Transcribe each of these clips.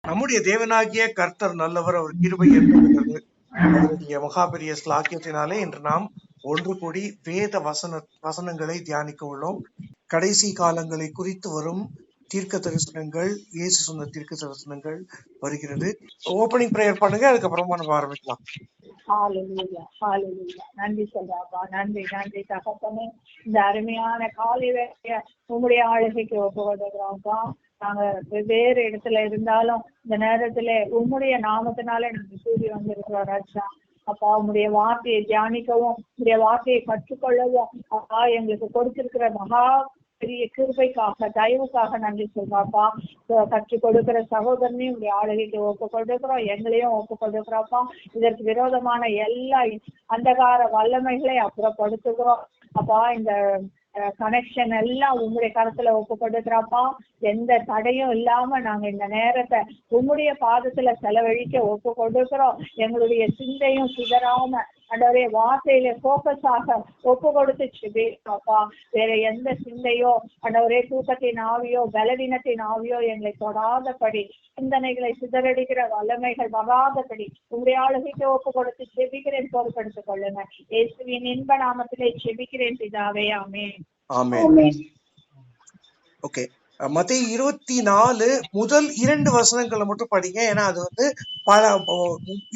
நம்முடைய தேவனாகிய கர்த்தர் நல்லவர், அவர் கிருபை என்றுள்ளது. அவருடைய மகாபெரிய ஸ்லாக்கியத்தினாலே இன்று நாம் ஒன்று கூடி வேத வசனங்களை தியானிக்க உள்ளோம். கடைசி காலங்களை குறித்து வரும் தீர்க்க தரிசனங்கள், இயேசு சொன்ன தீர்க்க தரிசனங்கள் வருகிறது. ஓப்பனிங் பிரேயர் பண்ணுங்க, அதுக்கப்புறமா நம்ம ஆரம்பிக்கலாம். நன்றி சொல்றாப்பா, நன்றி நன்றி தகப்பனே. இந்த அருமையான காலை வேளைய உங்களுடைய ஆளுகைக்கு ஒப்புக்கொள்கிறோம்ப்பா. நாங்க வெவ்வேறு இடத்துல இருந்தாலும் இந்த நேரத்துல உம்முடைய நாமத்தினால நாங்க கூடி வந்திருக்கிறோம் ராஜா. அப்பா, உங்களுடைய வார்த்தையை தியானிக்கவும் உங்களுடைய வார்த்தையை கற்றுக்கொள்ளவும் அப்பா எங்களுக்கு கொடுத்திருக்கிற மகா பெரிய கிருபைக்காக தயவுக்காக நன்றி சொல்றாப்பா. கற்றுக் கொடுக்கிற சகோதரனையும் உடைய ஆளுகைக்கு ஒப்பு கொடுக்கிறோம், எங்களையும் ஒப்பு கொடுக்கிறோம்ப்பா. இதற்கு விரோதமான எல்லா அந்தகார வல்லமைகளை அப்புறப்படுத்துகிறோம் அப்பா. இந்த கனெக்ஷன் எல்லாம் உங்களுடைய கருத்துல ஒப்பு கொடுக்கிறப்பா. எந்த தடையும் இல்லாம நாங்க இந்த நேரத்தை உங்களுடைய பாதத்துல செலவழிக்க ஒப்பு கொடுக்கிறோம். எங்களுடைய சிந்தையும் சிதறாம அண்டவரே வார்த்தையில போக்கஸ் ஆக ஒப்பு கொடுத்து அப்பா. வேற எந்த சிந்தையோ அண்டவரே தூக்கத்தின் ஆவியோ பலவீனத்தின் ஆவியோ எங்களை தொடாதபடி, சிந்தனைகளை சிதறடிக்கிற வல்லமைகள் வராதபடி உங்களுடைய ஆளுகைக்கு ஒப்பு கொடுத்து செபிக்கிறேன். பொறுப்படுத்திக் கொள்ளுங்க. இயேசுவின் இன்ப நாமத்திலே செபிக்கிறேன் பிதாவே, ஆமென். ஆமென். ஓகே, மத்தேயு 24 முதல் 2 வசனங்களை மட்டும் படிங்க. ஏன்னா அது வந்து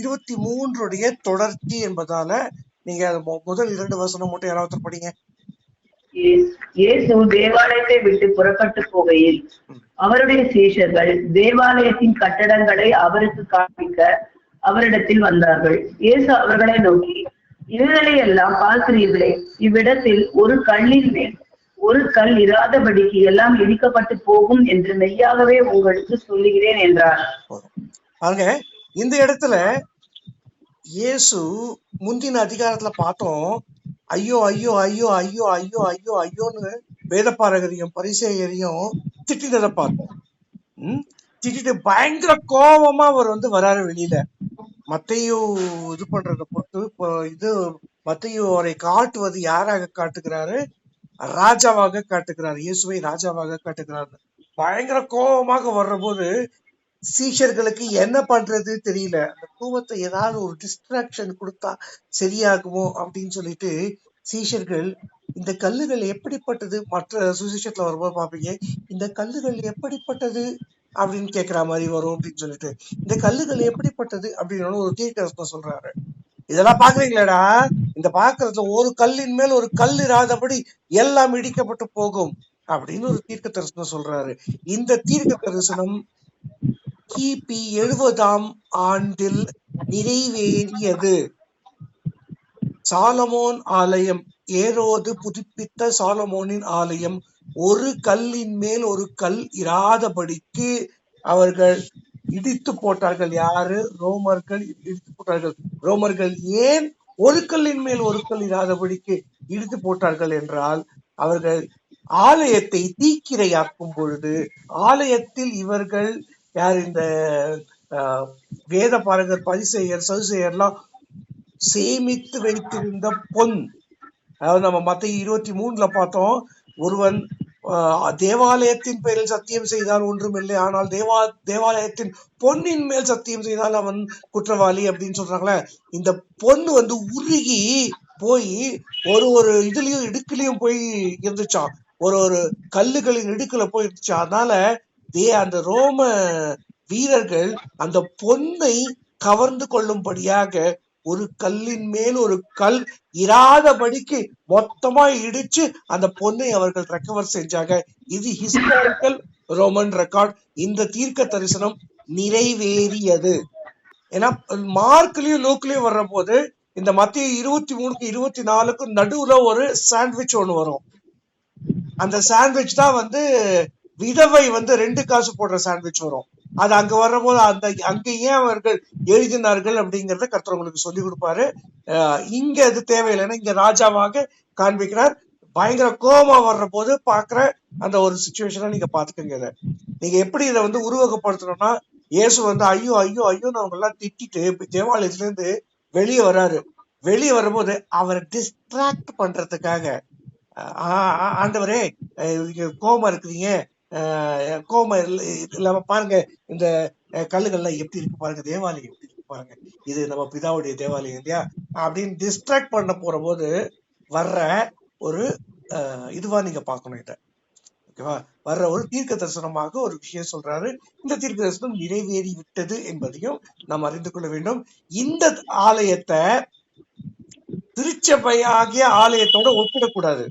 23 தொடர்ச்சி என்பதால நீங்க முதல் 2 வசனம் மட்டும் யாராவது படிங்க. இயேசு தேவாலயத்தை விட்டு புறப்பட்டு போகையில் அவருடைய சீஷர்கள் தேவாலயத்தின் கட்டடங்களை அவருக்கு காண்பிக்க அவரிடத்தில் வந்தார்கள். இயேசு அவர்களை நோக்கி, இவைகளை எல்லாம் பார்க்கிறீர்களே, இவ்விடத்தில் ஒரு கல்லின் மேல் ஒரு கல் இராதபடிக்கு எல்லாம் இடிக்கப்பட்டு போகும் என்று மெய்யாகவே உங்களுக்கு சொல்லுகிறேன் என்றார். பாருங்க, இந்த இடத்துல இயேசு முந்தின அதிகாரத்துல பார்த்தோம், ஐயோ ஐயோ ஐயோ ஐயோ ஐயோ ஐயோ ஐயோன்னு வேதப்பாரகரையும் பரிசேயரையும் திட்டினதை பார்த்தோம். திட்டிட்டு பயங்கர கோபமா அவர் வந்து வராரு வெளியில. மத்தேயு இது பண்றத பொறுத்து இது மத்தேயு அவரை காட்டுவது யாராக காட்டுகிறாரு? ராஜாவாக காட்டுகிறார். இயேசுவை ராஜாவாக காட்டுகிறார். பயங்கர கோபமாக வர்ற போது சீஷர்களுக்கு என்ன பண்றது தெரியல. அந்த கோபத்தை ஏதாவது ஒரு டிஸ்ட்ராக்ஷன் கொடுத்தா சரியாகுமோ அப்படின்னு சொல்லிட்டு சீஷர்கள், இந்த கல்லுகள் எப்படிப்பட்டது? மற்ற சுவிசேஷத்துல வரும்போது பாப்பீங்க, இந்த கல்லுகள் எப்படிப்பட்டது அப்படின்னு கேட்கிற மாதிரி வரும் அப்படின்னு சொல்லிட்டு, இந்த கல்லுகள் எப்படிப்பட்டது அப்படின்னு ஒரு தீர்க்கதரிசனம் சொல்றாரு. இதெல்லாம் பாக்குறீங்களாடா, இந்த பாக்குறதுல ஒரு கல்லின் மேல் ஒரு கல் இராதபடி எல்லாம் இடிக்கப்பட்டு போகும் அப்படின்னு ஒரு தீர்க்க தரிசனம் சொல்றாரு. இந்த தீர்க்க தரிசனம் கிபி 70ஆம் ஆண்டில் நிறைவேறியது. சாலமோன் ஆலயம், ஏரோது புதுப்பித்த சாலமோனின் ஆலயம் ஒரு கல்லின் மேல் ஒரு கல் இராதபடிக்கு அவர்கள் இடித்து போட்டார்கள். யாரு? ரோமர்கள் இடித்து போட்டார்கள். ரோமர்கள் ஏன் ஒரு கல்லின் மேல் ஒரு கல் இராதபடிக்கு இடித்து போட்டார்கள் என்றால், அவர்கள் ஆலயத்தை தீக்கிரையாக்கும் பொழுது ஆலயத்தில் இவர்கள் யார், இந்த வேத பாரகர் பரிசேயர் சதுசேயர்லாம் சேமித்து வைத்திருந்த பொன். அதாவது நம்ம மத்தேயு 23 பார்த்தோம், ஒருவன் தேவாலயத்தின் பேரில் சத்தியம் செய்தால் ஒன்றுமில்லை, ஆனால் தேவாலயத்தின் பொன்னின் மேல் சத்தியம் செய்தால் அவன் குற்றவாளி அப்படின்னு சொல்றாங்களே. இந்த பொண்ணு வந்து உருகி போய் ஒரு இதுலயும் இடுக்குலயும் போய் இருந்துச்சான், ஒரு கல்லுகளின் இடுக்குல போய் இருந்துச்சு. அதனால அந்த ரோம வீரர்கள் அந்த பொன்னை கவர்ந்து கொள்ளும்படியாக ஒரு கல்லின் மேல் ஒரு கல் இராதபடிக்கு மொத்தமா இடிச்சு அந்த பொண்ணை அவர்கள் ரெக்கவர் செஞ்சாங்க. இது ஹிஸ்டாரிக்கல் ரோமன் ரெக்கார்ட். இந்த தீர்க்க தரிசனம் நிறைவேறியது. ஏன்னா மார்க்லயும் லூக்லயும் வர்ற போது இந்த மத்தேயு 23க்கு 24க்கு நடுவுல ஒரு சாண்ட்விச் ஒண்ணு வரும். அந்த சாண்ட்விச் தான் வந்து விதவை வந்து 2 காசு போடுற சாண்ட்விச் வரும். அது அங்க வர்ற போது அங்க ஏன் அவர்கள் எழுதினார்கள் அப்படிங்கறத கர்த்தர் உங்களுக்கு சொல்லி கொடுப்பாரு. இங்க அது தேவையில்லைன்னா இங்க ராஜாவாக காண்பிக்கிறார். பயங்கர கோபமா வர்ற போது பாக்குற அந்த ஒரு சிச்சுவேஷனை நீங்க பாத்துக்கங்க. நீங்க எப்படி இதை வந்து உருவகப்படுத்தணும்னா, இயேசு வந்து ஐயோ ஐயோ ஐயோன்னு அவங்க எல்லாம் திட்டிட்டு தேவாலயத்துல இருந்து வெளியே வர்றாரு. வெளியே வரும்போது அவரை டிஸ்ட்ராக்ட் பண்றதுக்காக, ஆண்டவரே கோபமா இருக்கிறீங்க, கோபம் இல்லாம பாருங்க, இந்த கல்லுகள்லாம் எப்படி இருக்கு பாருங்க, தேவாலயம் எப்படி இருக்கு பாருங்க, இது நம்ம பிதாவுடைய தேவாலயம் இல்லையா அப்படின்னு டிஸ்ட்ராக்ட் பண்ண போற போது வர்ற ஒரு இதுவா நீங்க பார்க்கணும் இத. ஓகேவா? வர்ற ஒரு தீர்க்க தரிசனமாக ஒரு விஷயம் சொல்றாரு. இந்த தீர்க்க தரிசனம் நிறைவேறி விட்டது என்பதையும் நாம் அறிந்து கொள்ள வேண்டும். இந்த ஆலயத்தை திருச்சபையாகிய ஆலயத்தோட ஒப்பிடக்கூடாது.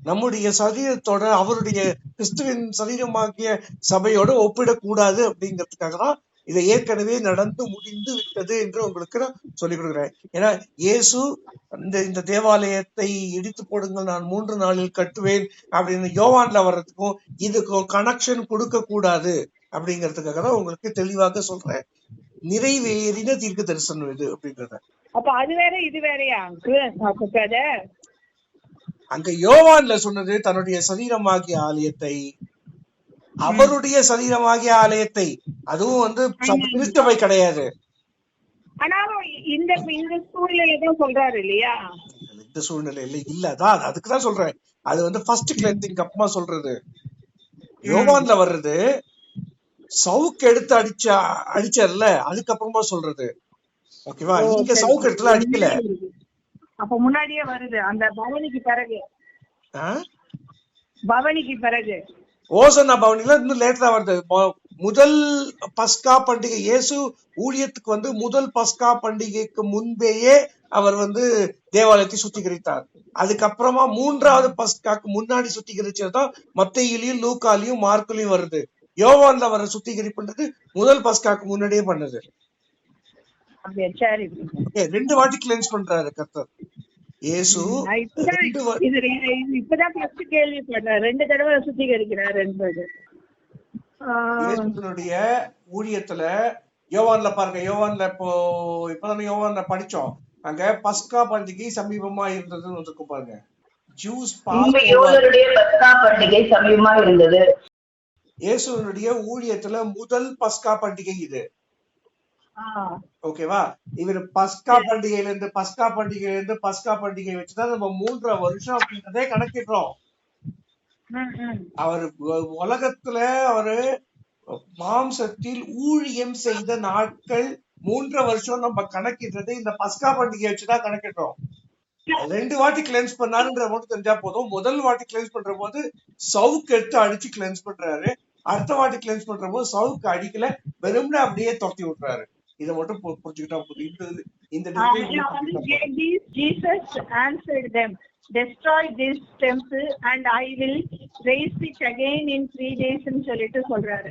நம்முடைய சரீரத்தோட, அவருடைய கிறிஸ்துவின் சரீரமாகிய சபையோட ஒப்பிடக்கூடாது அப்படிங்கிறதுக்காக தான் இதை ஏற்கனவே நடந்து முடிந்து விட்டது என்று உங்களுக்கு நான் சொல்லிக் கொடுக்குறேன். ஏன்னா இயேசு இந்த தேவாலயத்தை இடித்து போடுங்கள், நான் 3 நாளில் கட்டுவேன் அப்படின்னு யோவான்ல வர்றதுக்கும் இதுக்கும் கனெக்ஷன் கொடுக்க கூடாது அப்படிங்கிறதுக்காக தான் உங்களுக்கு தெளிவாக சொல்றேன். நிறைவேறின தீர்க்க தரிசனம் இது அப்படின்றத. அப்ப அது வேற இது வேறையா? அங்க யோவான்ல சொன்னது தன்னுடைய சரீரமாகிய ஆலயத்தை, அவருடைய சரீரமாகிய ஆலயத்தை, அதுவும் திருச்சபை கிடையாது. ஆனாலும் இந்த சூழ்நிலைதான் சொல்றாரு இல்லையா? இந்த சூழ்நிலையில இல்லதான், அதுக்குதான் சொல்றேன். அது ஃபர்ஸ்ட் கிளென்சிங் அப்புறமா சொல்றது. யோவான்ல வர்றது சவுக்கு எடுத்து அடிச்சார்ல, அதுக்கப்புறமா சொல்றது. ஓகேவா? இங்க சவுக்கு எடுத்துல அடிக்கல, அப்ப முன்னாடியே வருது. அந்த பவனிக்கு பிறகு ஓசன்னா பவனில இன்னும் லேட்டரா வருது. முதல் பஸ்கா பண்டிகை, இயேசு ஊழியத்துக்கு முதல் பஸ்கா பண்டிகைக்கு முன்பேயே அவர் தேவாலயத்தை சுத்திகரித்தார். அதுக்கப்புறமா 3வது பஸ்காக்கு முன்னாடி சுத்திகரிச்சதுதான் மத்தேயுலயும் லூக்காலையும் மார்க்குலயும் வருது. யோவான்ல வர சுத்திகரிப்புன்றது முதல் பஸ்காக்கு முன்னாடியே பண்ணது. 2 வாட்டி கிளென்ஸ் பண்றாரு கர்த்தர் இயேசு. இப்பதான் கேள்விப்படுறேன் 2 தடவை சுத்திகரிக்கிறார் என்பது. இயேசுனுடைய ஊழியத்துல யோவான்ல பாருங்க, யோவான்ல இப்பதான் யோவான்ல படிச்சோம், அங்க பஸ்கா பண்டிகை சமீபமா இருந்ததுன்னு வந்திருக்கும் பாருங்க. ஜூஸ் பஸ்கா பண்டிகை சமீபமா இருந்தது. இயேசுனுடைய ஊழியத்துல முதல் பஸ்கா பண்டிகை இது. ஓகேவா? இவர் பஸ்கா பண்டிகையில இருந்து பஸ்கா பண்டிகை வச்சுதான் நம்ம 3.5 வருஷம் அப்படின்றதே கணக்கிடுறோம். அவர் உலகத்துல அவரு மாம்சத்தில் ஊழியம் செய்த நாட்கள் 3.5 வருஷம் நம்ம கணக்கிடுறது இந்த பஸ்கா பண்டிகை வச்சுதான் கணக்கிடுறோம். 2 வாட்டி கிளென்ஸ் பண்ணாருன்ற மட்டும் தெரிஞ்சா போதும். முதல் வாட்டி கிளென்ஸ் பண்ற போது சவுக்கு எடுத்து அடிச்சு கிளென்ஸ் பண்றாரு. அடுத்த வாட்டி கிளென்ஸ் பண்ற போது சவுக்கு அடிக்கல, வெறும்னு அப்படியே தொட்டி விட்டுறாரு. இதை மட்டும் புரிஞ்சுக்கிட்டா போதும். Jesus answered them, destroy this temple and I will raise it again in 3 days ன்னு சொல்லிட்டு சொல்றாரு.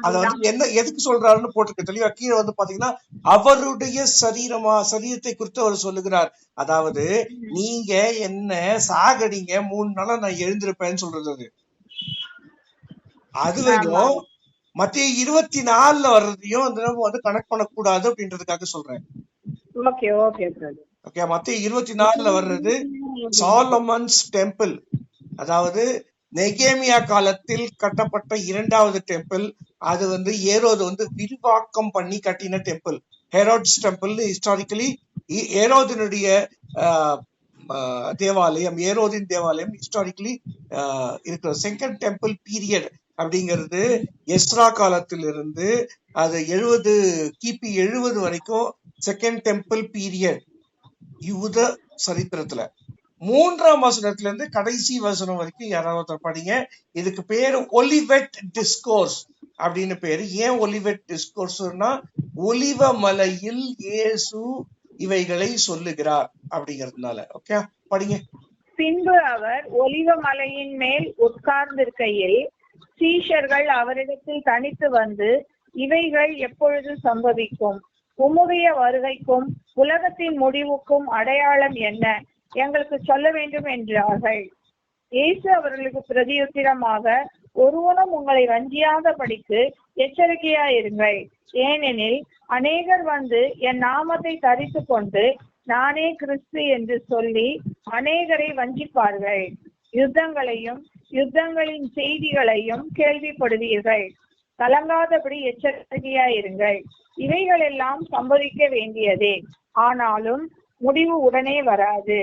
அது என்ன எதுக்கு சொல்றாருன்னு போட்டுருக்கு தெளிவா. கீழே பாத்தீங்கன்னா அவருடைய சரீரத்தை குறித்து அவர் சொல்லுகிறார். அதாவது நீங்க என்ன சாகடிங்க, 3 நாளா நான் எழுந்திருப்பேன்னு சொல்றது. அது வரைக்கும் மத்திய 24 வர்றதையும் கனெக்ட் பண்ணக்கூடாது அப்படின்றதுக்காக சொல்றேன். மத்திய 24 வர்றது சாலமன்ஸ் டெம்பிள், அதாவது நெகேமியா காலத்தில் கட்டப்பட்ட 2வது டெம்பிள். அது ஏரோது விரிவாக்கம் பண்ணி கட்டின டெம்பிள். ஹெரோட்ஸ் டெம்பிள் ஹிஸ்டாரிக்கலி ஏரோதினுடைய தேவாலயம், ஏரோதின் தேவாலயம் ஹிஸ்டாரிக்கலி இருக்கிற செகண்ட் டெம்பிள் பீரியட் அப்படிங்கிறது எஸ்ரா காலத்திலிருந்து அது கிபி 70 வரைக்கும் செகண்ட் டெம்பிள் பீரியட் யூத சரித்திரத்துல. 3ஆம் வசனத்துல இருந்து கடைசி வசனம் வரைக்கும் யாராவது படிங்க. இதுக்கு பேரு ஒலிவெட் டிஸ்கோர்ஸ் அப்படின்னு பேரு. ஏன் ஒலிவெட் டிஸ்கோர்ஸ்னா ஒலிவ மலையில் இயேசு இவைகளை சொல்லுகிறார் அப்படிங்கிறதுனால. ஓகே, படிங்க. பின்பு அவர் ஒலிவ மலையின் மேல் உட்கார்ந்திருக்கையில் சீஷர்கள் அவரிடத்தில் தனித்து வந்து, இவைகள் எப்பொழுது சம்பவிக்கும்? உம்முடைய வருகைக்கும் உலகத்தின் முடிவுக்கும் அடையாளம் என்ன? எங்களுக்கு சொல்ல வேண்டும் என்றார்கள். இயேசு அவர்களுக்கு பிரதியுத்திரமாக, ஒருவனும் உங்களை வஞ்சியாதபடிக்கு எச்சரிக்கையாயிருங்கள். ஏனெனில் அநேகர் வந்து என் நாமத்தை தரித்து கொண்டு நானே கிறிஸ்து என்று சொல்லி அநேகரை வஞ்சிப்பார்கள். யுத்தங்களையும் யுத்தங்களின் செய்திகளையும் கேள்விப்படுவீர்கள். கலங்காதபடி எச்சரிக்கையாயிருங்கள். இவைகள் எல்லாம் சம்பவிக்க வேண்டியதே, ஆனாலும் முடிவு உடனே வராது.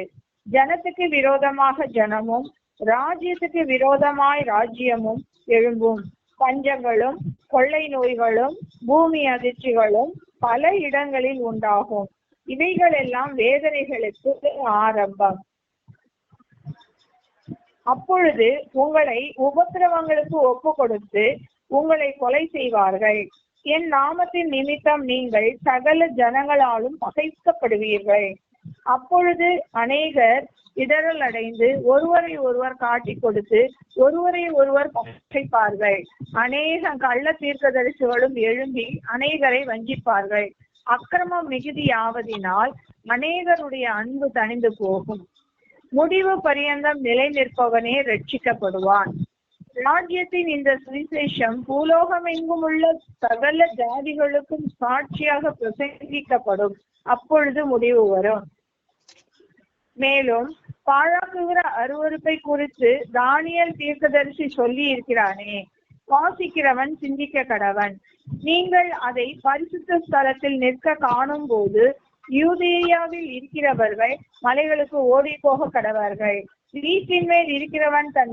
ஜனத்துக்கு விரோதமாக ஜனமும் ராஜ்யத்துக்கு விரோதமாய் ராஜ்யமும் எழும்பும். பஞ்சங்களும் கொள்ளை நோய்களும் பூமி அதிர்ச்சிகளும் பல இடங்களில் உண்டாகும். இவைகள் எல்லாம் வேதனைகளுக்கு ஆரம்பம். அப்பொழுது உங்களை உபத்திரவங்களுக்கு ஒப்பு கொடுத்து உங்களை கொலை செய்வார்கள். என் நாமத்தின் நிமித்தம் நீங்கள் சகல ஜனங்களாலும் பகைக்கப்படுவீர்கள். அப்பொழுது அநேகர் இடரல் அடைந்து ஒருவரை ஒருவர் காட்டி கொடுத்து ஒருவரை ஒருவர் பகைப்பார்கள். அநேக கள்ள தீர்க்கதரிசிகளும் எழும்பி அநேகரை வஞ்சிப்பார்கள். அக்கிரமம் மிகுதியாவதினால் அநேகருடைய அன்பு தணிந்து போகும். முடிவு பரியந்தம் நிலை நிற்பவனே ரட்சிக்கப்படுவான். ராஜ்யத்தின் இந்த சுவிசேஷம் பூலோகம் எங்கும் உள்ள சகல ஜாதிகளுக்கும் சாட்சியாக பிரசங்கிக்கப்படும். அப்பொழுது முடிவு வரும். மேலும் பாழாக்குகிற அருவருப்பை குறித்து தானியேல் தீர்க்கதரிசி சொல்லி இருக்கிறானே, வாசிக்கிறவன் சிந்திக்க கடவன். நீங்கள் அதை பரிசுத்த ஸ்தலத்தில் நிற்க காணும் போது யூதேயாவில் இருக்கிறவர்கள் மலைகளுக்கு ஓடி போக கடவார்கள். வீட்டின் மேல் இருக்கிறவன் தன்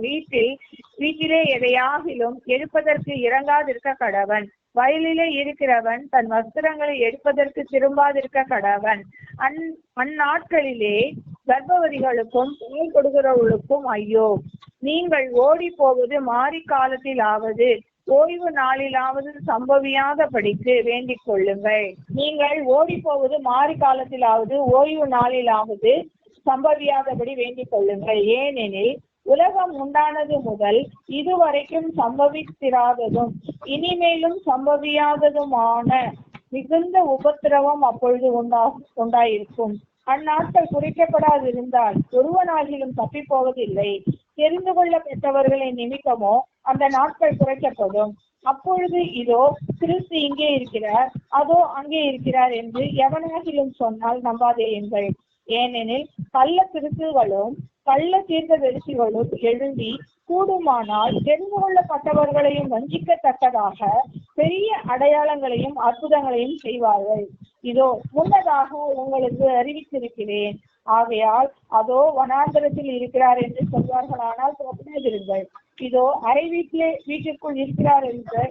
வீட்டிலே எதையாகிலும் எடுப்பதற்கு இறங்காதிருக்க கடவன். வயலிலே இருக்கிறவன் தன் வஸ்திரங்களை எடுப்பதற்கு திரும்பாதிருக்க கடவன். அந்நாட்களிலே கர்ப்பவதிகளுக்கும் பால் கொடுக்கிறவர்களுக்கும் ஐயோ! நீங்கள் ஓடி போவது மாறி காலத்திலாவது ஓய்வு நாளிலாவது சம்பவியாதபடிக்கு வேண்டிக் கொள்ளுங்கள். நீங்கள் ஓடி போவது மாறி காலத்திலாவது ஓய்வு நாளிலாவது சம்பவியாதபடி வேண்டிக் கொள்ளுங்கள். ஏனெனில் உலகம் உண்டானது முதல் இதுவரைக்கும் சம்பவித்திராததும் இனிமேலும் சம்பவியாததுமான மிகுந்த உபத்திரவம் அப்பொழுது உண்டாயிருக்கும். அந்நாட்கள் குறிக்கப்படாதிருந்தால் ஒருவனாகிலும் தப்பி போவதில்லை. தெரிந்து கொள்ளப்பட்டவர்களின் நிமித்தமோ அந்த நாட்கள் குறைக்கப்படும். அப்பொழுது இதோ கிறிஸ்து இங்கே இருக்கிறார், அதோ அங்கே இருக்கிறார் என்று எவனாகிலும் சொன்னால் நம்பாதேயுங்கள். ஏனெனில் கள்ள கிறிஸ்துகளும் கள்ள தீர்க்கதரிசிகளும் எழும்பி கூடுமானால் தெரிந்து கொள்ளப்பட்டவர்களையும் வஞ்சிக்கத்தக்கதாக பெரிய அடையாளங்களையும் அற்புதங்களையும் செய்வார்கள். இதோ முன்னதாக உங்களுக்கு அறிவித்திருக்கிறேன். ஆகையால் அதோ வனாந்தரத்தில் இருக்கிறார் என்று சொல்வார்களானால் புறப்படாதிருங்கள். இதோ அரை வீட்டிற்குள் இருக்கிறார் என்று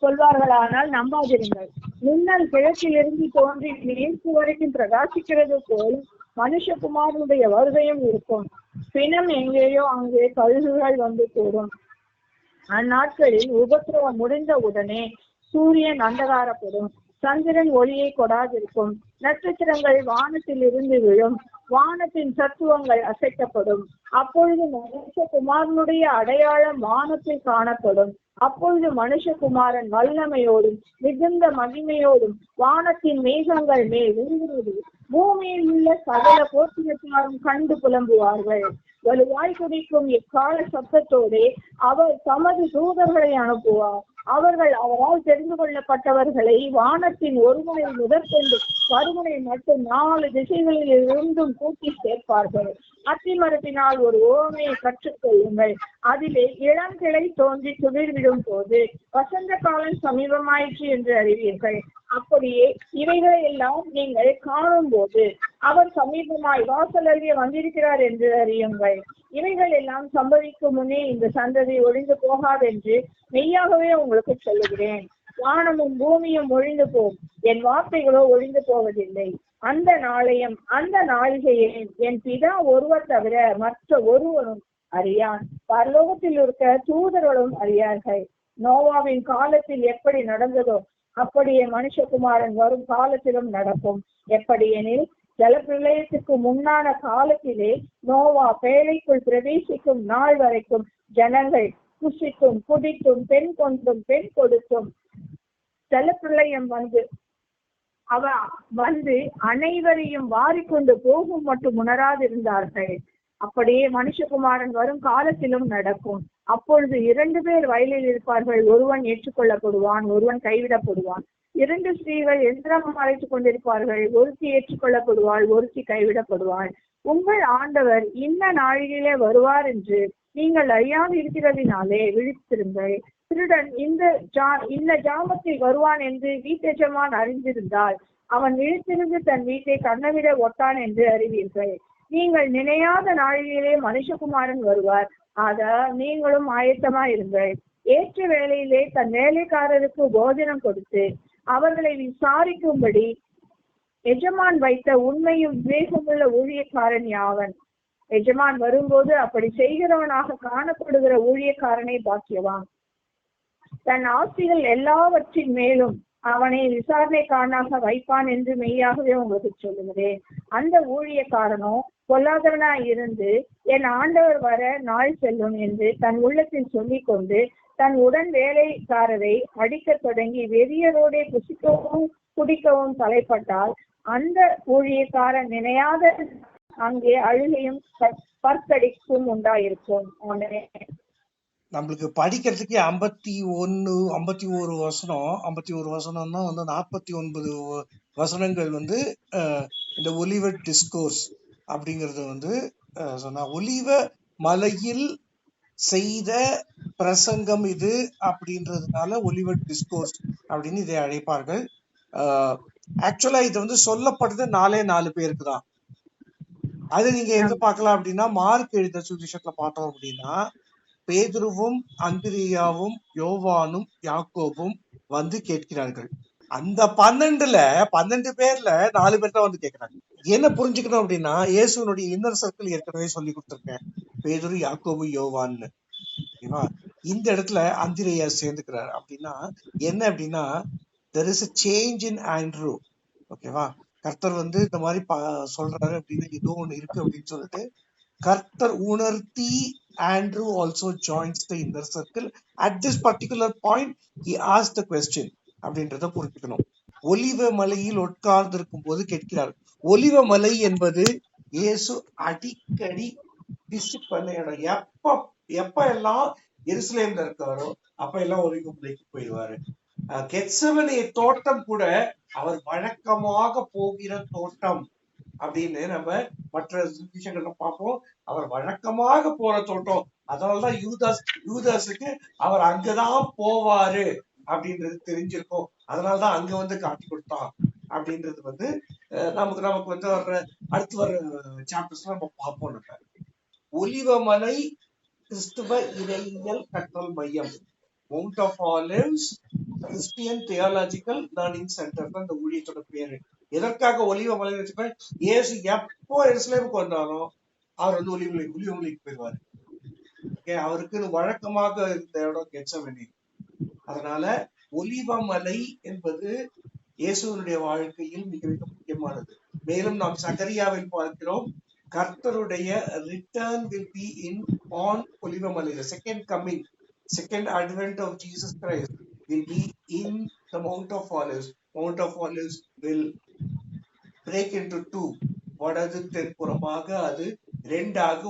சொல்வார்களானால் நம்பாதிருங்கள். முன்னால் கிழக்கிலிருந்து தோன்றி மேற்கு வரைக்கும் பிரகாசிக்கிறது போல் மனுஷகுமாரனுடைய வருகையும் இருக்கும். பிணம் எங்கேயோ அங்கே கழுகுகள் வந்து கூடும். அந்நாட்களில் உபத்திரவம் முடிந்த உடனே சூரியன் அந்தகாரப்படும், சந்திரன் ஒளியை கொடாதிருக்கும், நட்சத்திரங்கள் வானத்தில் இருந்து விழும், வானத்தின் சத்துவங்கள் அசைக்கப்படும். அப்பொழுது மனுஷகுமாரனுடைய அடையாளம் வானத்தில் காணப்படும். அப்பொழுது மனுஷகுமாரன் வல்லமையோடும் மிகுந்த மகிமையோடும் வானத்தின் மேகங்கள் மேல் விழுகிறது. பூமியில் உள்ள சகல போர்த்தியத்தாரும் கண்டு புலம்புவார்கள். வலுவாய் குதிக்கும் இக்கால சத்தத்தோடு அவர் தமது தூதர்களை அனுப்புவார். அவர்கள் அவரால் தெரிந்து கொள்ளப்பட்டவர்களை வானத்தின் ஒருமுனை முதற்கொண்டு மறுமுனை மட்டும் 4 திசைகளில் இருந்தும் கூட்டி சேர்ப்பார்கள். அத்திமரத்தினால் ஒரு ஓமையை கற்றுக்கொள்ளுங்கள். அதிலே இளங்கிளை தோன்றி துளிர்விடும் போது வசந்த காலம் சமீபமாயிற்று என்று அறிவீர்கள். அப்படியே இவைகளை எல்லாம் நீங்கள் காணும் போது அவர் சமீபமாய் வாசல் அருகே வந்திருக்கிறார் என்று அறியுங்கள். இவைகள் எல்லாம் சம்பவிக்கும் முன்னே இந்த சந்ததி ஒழிந்து போகாதென்று மெய்யாகவே உங்களுக்கு சொல்லுகிறேன். வானமும் பூமியும் ஒழிந்து போகும், என் வார்த்தைகளோ ஒழிந்து போவதில்லை. அந்த நாளையும் அந்த நாளிகையையும் என் பிதா ஒருவர் தவிர மற்ற ஒருவரும் அறியான். பரலோகத்தில் இருக்க தூதர்களும் அறியார்கள். நோவாவின் காலத்தில் எப்படி நடந்ததோ அப்படியே மனுஷகுமாரன் வரும் காலத்திலும் நடக்கும். எப்படியெனில் ஜலப்பிரளயத்துக்கு முன்னான காலத்திலே நோவா பேழைக்குள் பிரவேசிக்கும் நாள் வரைக்கும் ஜனங்கள் புசித்தும் குடித்தும் பெண் கொண்டும் பெண் கொடுத்தும் ஜலப்பிரளயம் வந்து அனைவரையும் வாரிக்கொண்டு போகும் மட்டும் உணராதிருந்தார்கள். அப்படியே மனுஷகுமாரன் வரும் காலத்திலும் நடக்கும். அப்பொழுது 2 பேர் வயலில் இருப்பார்கள், ஒருவன் ஏற்றுக்கொள்ளப்படுவான், ஒருவன் கைவிடப்படுவான். 2 ஸ்திரீகள் எந்திரம் அழைத்துக் கொண்டிருப்பார்கள், ஒருத்தி ஏற்றுக்கொள்ளப்படுவாள், ஒருத்தி கைவிடப்படுவாள். உங்கள் ஆண்டவர் இந்த நாளிலே வருவார் என்று நீங்கள் அறியாது இருக்கிறதினாலே விழித்திருங்கள். திருடன் இந்த ஜாமத்தில் வருவான் என்று வீட்டெஜமான் அறிந்திருந்தால் அவன் விழித்திருந்து தன் வீட்டை கண்ணவிட ஒட்டான் என்று அறிவீர்கள். நீங்கள் நினையாத நாளிலே மனுஷகுமாரன் வருவார். நீங்களும் ஆயத்தமாயிருங்கள். ஏற்ற வேளையிலே தன் வேலைக்காரருக்கு போஜனம் கொடுத்து அவர்களை விசாரிக்கும்படி எஜமான் வைத்த உண்மையும் விவேகமுள்ள ஊழியக்காரன் யாவன்? எஜமான் வரும்போது அப்படி செய்கிறவனாக காணப்படுகிற ஊழியக்காரனை பாக்கியவான். தன் ஆஸ்திகள் எல்லாவற்றின் மேலும் அவனை விசாரணைக்காரனாக வைப்பான் என்று மெய்யாகவே உங்களுக்கு சொல்லுகிறேன். அந்த ஊழியக்காரனோ பொல்லாதவனாய் இருந்து என் ஆண்டவர் வர நாள் செல்லும் என்று தன் உள்ளத்தில் சொல்லிக் கொண்டு தன் உடன் வேலைக்காரரை அடிக்க தொடங்கி வெறியரோடே புசிக்கவும் குடிக்கவும் தலைப்பட்டால் அந்த ஊழியக்காரன் நினையாத அங்கே அழுகையும் பற்கடிப்பும் உண்டாயிருக்கும். நம்மளுக்கு படிக்கிறதுக்கு 51 வசனம்னா வந்து 49 வசனங்கள் வந்து இந்த ஒலிவ டிஸ்கோர்ஸ் அப்படிங்கிறது வந்து சொன்னா ஒலிவ மலையில் செய்த பிரசங்கம் இது அப்படின்றதுனால ஒலிவ டிஸ்கோர்ஸ் அப்படின்னு இதை அழைப்பார்கள். ஆக்சுவலா இது வந்து சொல்லப்படுறது 4 பேருக்கு தான். அது நீங்க எங்க பார்க்கலாம் அப்படின்னா மார்க் எழுத சுவிசேஷத்துல பார்த்தோம் அப்படின்னா பேதுருவும் அந்திரியாவும் யோவானும் யாக்கோபும் வந்து கேட்கிறார்கள். அந்த 12 பேர்ல 4 பேர் தான் வந்து கேட்கிறாங்க. என்ன புரிஞ்சுக்கணும் அப்படின்னா இயேசுனுடைய இன்னர் சர்க்கிள் ஏற்கனவே சொல்லி கொடுத்துருக்கேன், பேதுரு யாக்கோபு யோவான்னு. ஓகேவா? இந்த இடத்துல அந்திரியா சேர்ந்துக்கிறாரு. அப்படின்னா என்ன அப்படின்னா there is a change in Andrew. ஓகேவா? கர்த்தர் வந்து இந்த மாதிரி சொல்றாரு அப்படின்னு ஏதோ ஒண்ணு இருக்கு அப்படின்னு சொல்லிட்டு கர்த்தர் உணர்த்தி Andrew also joins the inner circle. At this particular point, he asked the question. அப்படின்றத புரிஞ்சுக்கணும். ஒலிவ மலையில் உட்கார்ந்து இருக்கும் போது கேட்கிறார். ஒலிவ மலை என்பது இயேசு அடிக்கடி விசிட் பண்ண இடம். எப்ப எல்லாம் எருசலேம்ல இருக்காரோ அப்ப எல்லாம் ஒலிவ மலைக்கு போயிடுவாரு. கெத்செமனே தோட்டம் கூட அவர் வழக்கமாக போகிற தோட்டம் அப்படின்னு நம்ம மற்ற விஷயங்கள்ல பார்ப்போம். அவர் வழக்கமாக போற தோட்டம். அதனாலதான் யூதாஸுக்கு அவர் அங்கதான் போவாரு அப்படின்றது தெரிஞ்சிருக்கும். அதனாலதான் அங்க வந்து காட்டி கொடுத்தான் அப்படின்றது வந்து நமக்கு வந்து அடுத்து வர்ற சாப்டர்ஸ்ல நம்ம பார்ப்போம். நம்ம ஒலிவமலை கிறிஸ்துவ இறையியல் கற்றல் மையம், Mount of Olives Christian Theological Learning Centre தான் இந்த ஊழியத்தோட பேரு. எதற்காக ஒலிவமலை வச்சுப்பேன்? இயேசு எப்போ எருசலேமுக்கு வந்தாலும் அவர் வந்து ஒலிவமலைக்கு போயிடுவாரு. அவருக்கு வழக்கமாக இருந்த இடம் கெத்செமனே. அதனால ஒலிவமலை என்பது இயேசுனுடைய வாழ்க்கையில் மிக மிக முக்கியமானது. மேலும் நாம் சகரியாவில் பார்க்கிறோம், கர்த்தருடைய return will be on ஒலிவமலை. The second coming, second advent of Jesus Christ will be in the Mount of Olives. Mount of Olives will break into two. வடது தென்புறமாக அது 2ஆக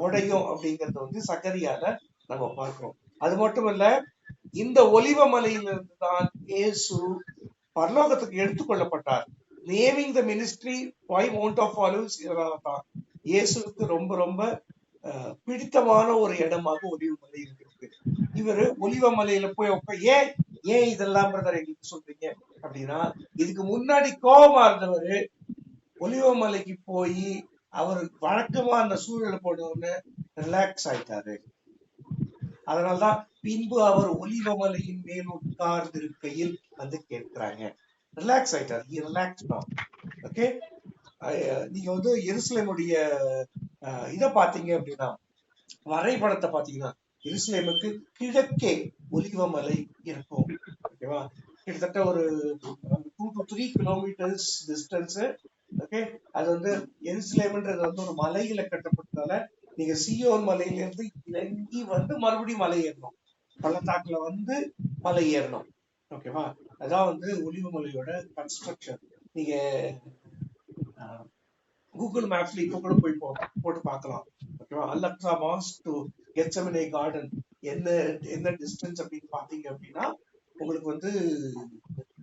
உடையும் அப்படிங்கறத வந்து சகரியால நம்ம பார்க்கிறோம். அது மட்டும் இல்ல, இந்த ஒலிவமலையிலிருந்து தான் இயேசு பரலோகத்துக்கு எடுத்துக்கொள்ளப்பட்டார். Naming the ministry why Mount of Olives தான் இயேசுக்கு ரொம்ப ரொம்ப பிடித்தமான ஒரு இடமாக ஒலிவமலை இருக்கு. இவரு ஒலிவமலையில போய் ஏன் இதெல்லாம் பிரதர் எங்களுக்கு சொல்றீங்க அப்படின்னா, இதுக்கு முன்னாடி கோபமா இருந்தவரு ஒலிவமலைக்கு போய் அவர் வழக்கமா அந்த சூழலை போனவொன்னு ரிலாக்ஸ் ஆயிட்டாரு. அதனால்தான் பின்பு அவர் ஒலிவமலையின் மேல் உட்கார்ந்து இருக்கையில் வந்து கேட்கிறாங்க. ரிலாக்ஸ் ஆயிட்டாரு. ரிலாக்ஸ் தான். ஓகே, நீங்க வந்து எருசலேமுடைய இதை பாத்தீங்க அப்படின்னா, வரைபடத்தை பாத்தீங்கன்னா எருசலேமுக்கு கிழக்கே ஒலிவமலை இருக்கும். ஓகேவா? கிட்டத்தட்ட ஒரு 2 to 3 கிலோமீட்டர்ஸ் டிஸ்டன்ஸ். ஓகே, அது வந்து எருசலேம்ன்றது வந்து ஒரு மலையில கட்டப்பட்டதால நீங்க சீயோன் மலையில இருந்து இறங்கி வந்து மறுபடியும் மலை ஏறணும், பள்ளத்தாக்குல வந்து மலை ஏறணும். ஓகேவா? அதான் வந்து ஒலிவமலையோட கன்ஸ்ட்ரக்ஷன். நீங்க கூகுள் மேப்ஸ்ல இப்ப கூட போய் போட்டு பார்க்கலாம். ஓகேவா? Al-Aqsa mask to Gethsemane garden என்ன டிஸ்டன்ஸ் அப்படின்னு பாத்தீங்க அப்படின்னா உங்களுக்கு வந்து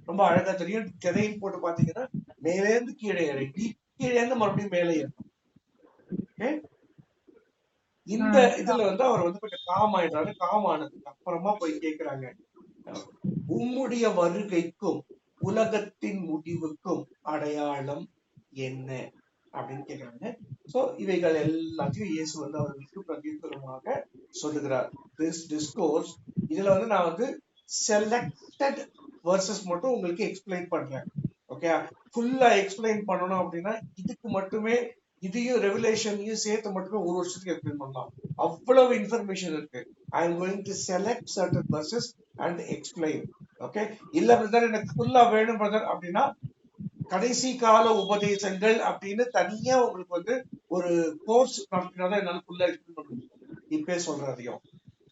ரொம்ப அழகா தெரியும். திரையில் போட்டு பாத்தீங்கன்னா மேலே இருந்து கீழே இறங்கி கீழே இருந்து மறுபடியும் மேலே ஏறணும். இந்த இதுல வந்து அவர் வந்து கொஞ்சம் காம் ஆயிடுறாரு. காம் ஆனதுக்கு அப்புறமா போய் கேக்குறாங்க, உம்முடைய வருகைக்கும் உலகத்தின் முடிவுக்கும் அடையாளம் என்ன அப்படின்னு கேக்குறாங்க. சோ இவைகள் எல்லாத்தையும் இயேசு அவர்களுக்கு பிரதியுத்தரமாக சொல்லுகிறார். திஸ் டிஸ்கோர்ஸ், இதுல நான் செலக்டட் வெர்சஸ் மட்டும் உங்களுக்கு எக்ஸ்பிளைன் பண்றேன். ஓகே, ஃபுல்லா எக்ஸ்பிளைன் பண்ணணும் அப்படின்னா இதுக்கு மட்டுமே, இதையும் ரெவலேஷனையும் சேர்த்து மட்டுமே ஒரு வருஷத்துக்கு எக்ஸ்பிளைன் பண்ணலாம். அவ்வளவு இன்ஃபர்மேஷன் இருக்கு. I am going to select certain versus and explain. Okay, இல்ல பிரதர் எனக்கு ஃபுல்லா வேணும் பிரதர் அப்படின்னா கடைசி கால உபதேசங்கள் அப்படின்னு தனியா உங்களுக்கு ஒரு கோர்ஸ் நடத்தினாதான் என்னால ஃபுல்லா எக்ஸ்பிளைன் பண்ண முடியும். இப்பே சொல்றதையும்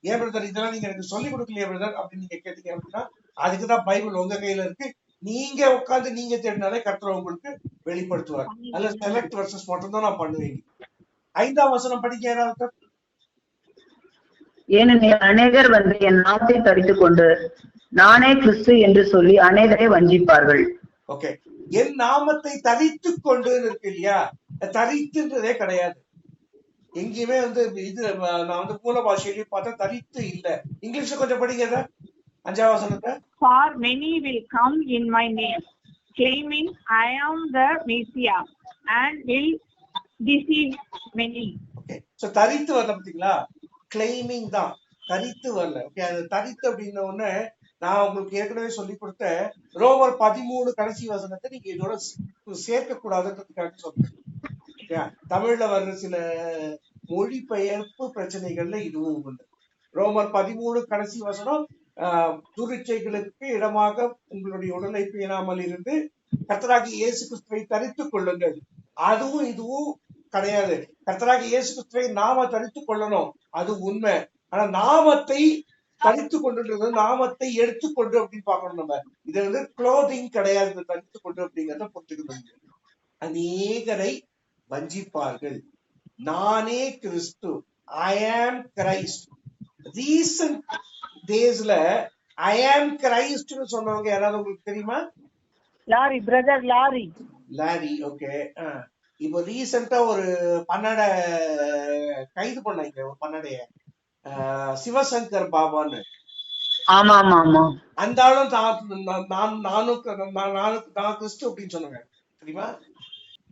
ஏன் பிரதர் இதெல்லாம் நீங்க எனக்கு சொல்லி கொடுக்கலையே பிரதர் அப்படின்னு நீங்க கேட்டீங்க அப்படின்னா அதுக்குதான் பைபிள் உங்க கையில இருக்கு. நீங்க உட்காந்து நீங்க தேடினாலே கர்த்தர் உங்களுக்கு வெளிப்படுத்துவார். அதுல செலக்ட் வெர்சஸ் மட்டும் தான் நான் பண்ணுவேன். 5ஆம் வசனம் படிக்க யாராவது? ஏனெனில் அநேகர் வந்து என் நாமத்தை தரித்துக் கொண்டு நானே கிறிஸ்து என்று சொல்லி அநேகரை வஞ்சிப்பார்கள். ஓகே, என் நாமத்தை தரித்துக் கொண்டு இருக்கு இல்லையா, தரித்துன்றதே கிடையாது எங்கேயுமே. இது நான் மூல பாஷையிலேயே பார்த்தா தரித்து இல்ல. இங்கிலீஷ்ல கொஞ்சம் படிங்க 5ஆம் வசனத்தை. For many will come in my name, claiming I am the Messiah, and will deceive many. Okay, so தரித்து வரல பாத்தீங்களா, கிளைமிங் தான், தரித்து வரல. ஓகே, அது தரித்து அப்படின்ன உடனே நான் உங்களுக்கு ஏற்கனவே சொல்லி கொடுத்த ரோமர் 13 கடைசி வசனத்தை நீங்க இதோட சேர்க்க கூடாதுன்றதுக்காக சொல்றேன். தமிழ்ல வர்ற சில மொழிபெயர்ப்பு பிரச்சனைகள்ல இதுவும் உண்டு. ரோமர் 13 கடைசி வசனம், துரிச்சைகளுக்கு இடமாக உங்களுடைய உடலை பேணாமல் இருந்து கர்த்தராகிய இயேசு கிறிஸ்துவை தரித்துக் கொள்ளுங்கள். அதுவும் இதுவும் கிடையாது. கர்த்தராகிய இயேசு கிறிஸ்துவை நாம தரித்துக் கொள்ளணும், அது உண்மை. ஆனா நாமத்தை தரித்துக் கொண்டு, நாமத்தை எடுத்துக்கொண்டு அப்படின்னு பாக்கணும். நம்ம இது குளோதிங் கிடையாது. தரித்துக் கொண்டு அப்படிங்கறத புரிஞ்சுக்கணும். அநேகரை வஞ்சிப்பார்கள். நானே கிறிஸ்து, ஐ ஆம் கிரைஸ்ட். ரீசன்ட் டேஸ்ல ஐ ஆம் கிரைஸ்ட் சொன்னவங்க யாராவது உங்களுக்கு தெரியுமா? Lorry, brother lorry. Lorry, okay. இப்போ ரீசெண்டா ஒரு பன்னடை கைது பண்ணாங்க. ஒரு பன்னடைய சிவசங்கர் பாபான்னு. ஆமா ஆமா ஆமா, அந்த ஆளும் நானும் கிறிஸ்து அப்படின்னு சொன்னாங்க தெரியுமா?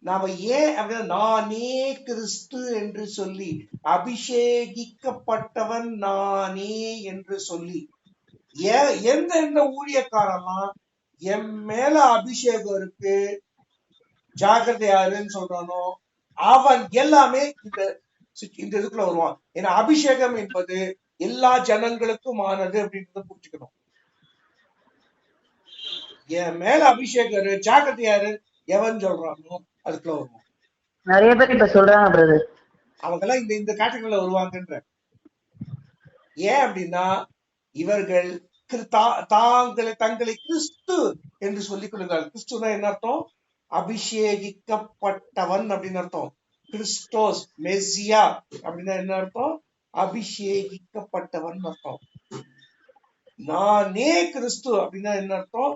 நாம ஏன் அப்படின்னா நானே கிறிஸ்து என்று சொல்லி, அபிஷேகிக்கப்பட்டவன் நானே என்று சொல்லி, எந்த ஊழியக்காரெல்லாம் என் மேல அபிஷேகம் இருக்கு ஜாக்கிரதையாருன்னு சொல்றானோ அவன் எல்லாமே இந்த இதுக்குள்ள வருவான். ஏன்னா அபிஷேகம் என்பது எல்லா ஜனங்களுக்கும் ஆனது அப்படின்றத புரிஞ்சுக்கணும். என் மேல அபிஷேகம் ஜாக்கிரதையாரு எவன் சொல்றானோ அதுக்குள்ள வருவான். நிறைய பேர் இப்ப சொல்றாங்க பிரதர், அவங்க எல்லாம் இந்த கேட்டகரியில வருவாங்கன்ற. ஏன் அப்படின்னா இவர்கள் தங்களை கிறிஸ்து என்று சொல்லிக் கொள்ளுங்கள். கிறிஸ்துனா என்ன அர்த்தம்? அபிஷேகிக்கப்பட்டவன் அப்படின்னு அர்த்தம். கிறிஸ்டோஸ், மெஸ்ஸியா அப்படின்னா என்ன அர்த்தம்? அபிஷேகிக்கப்பட்டவன் அர்த்தம். நானே கிறிஸ்து அப்படின்னா என்ன அர்த்தம்?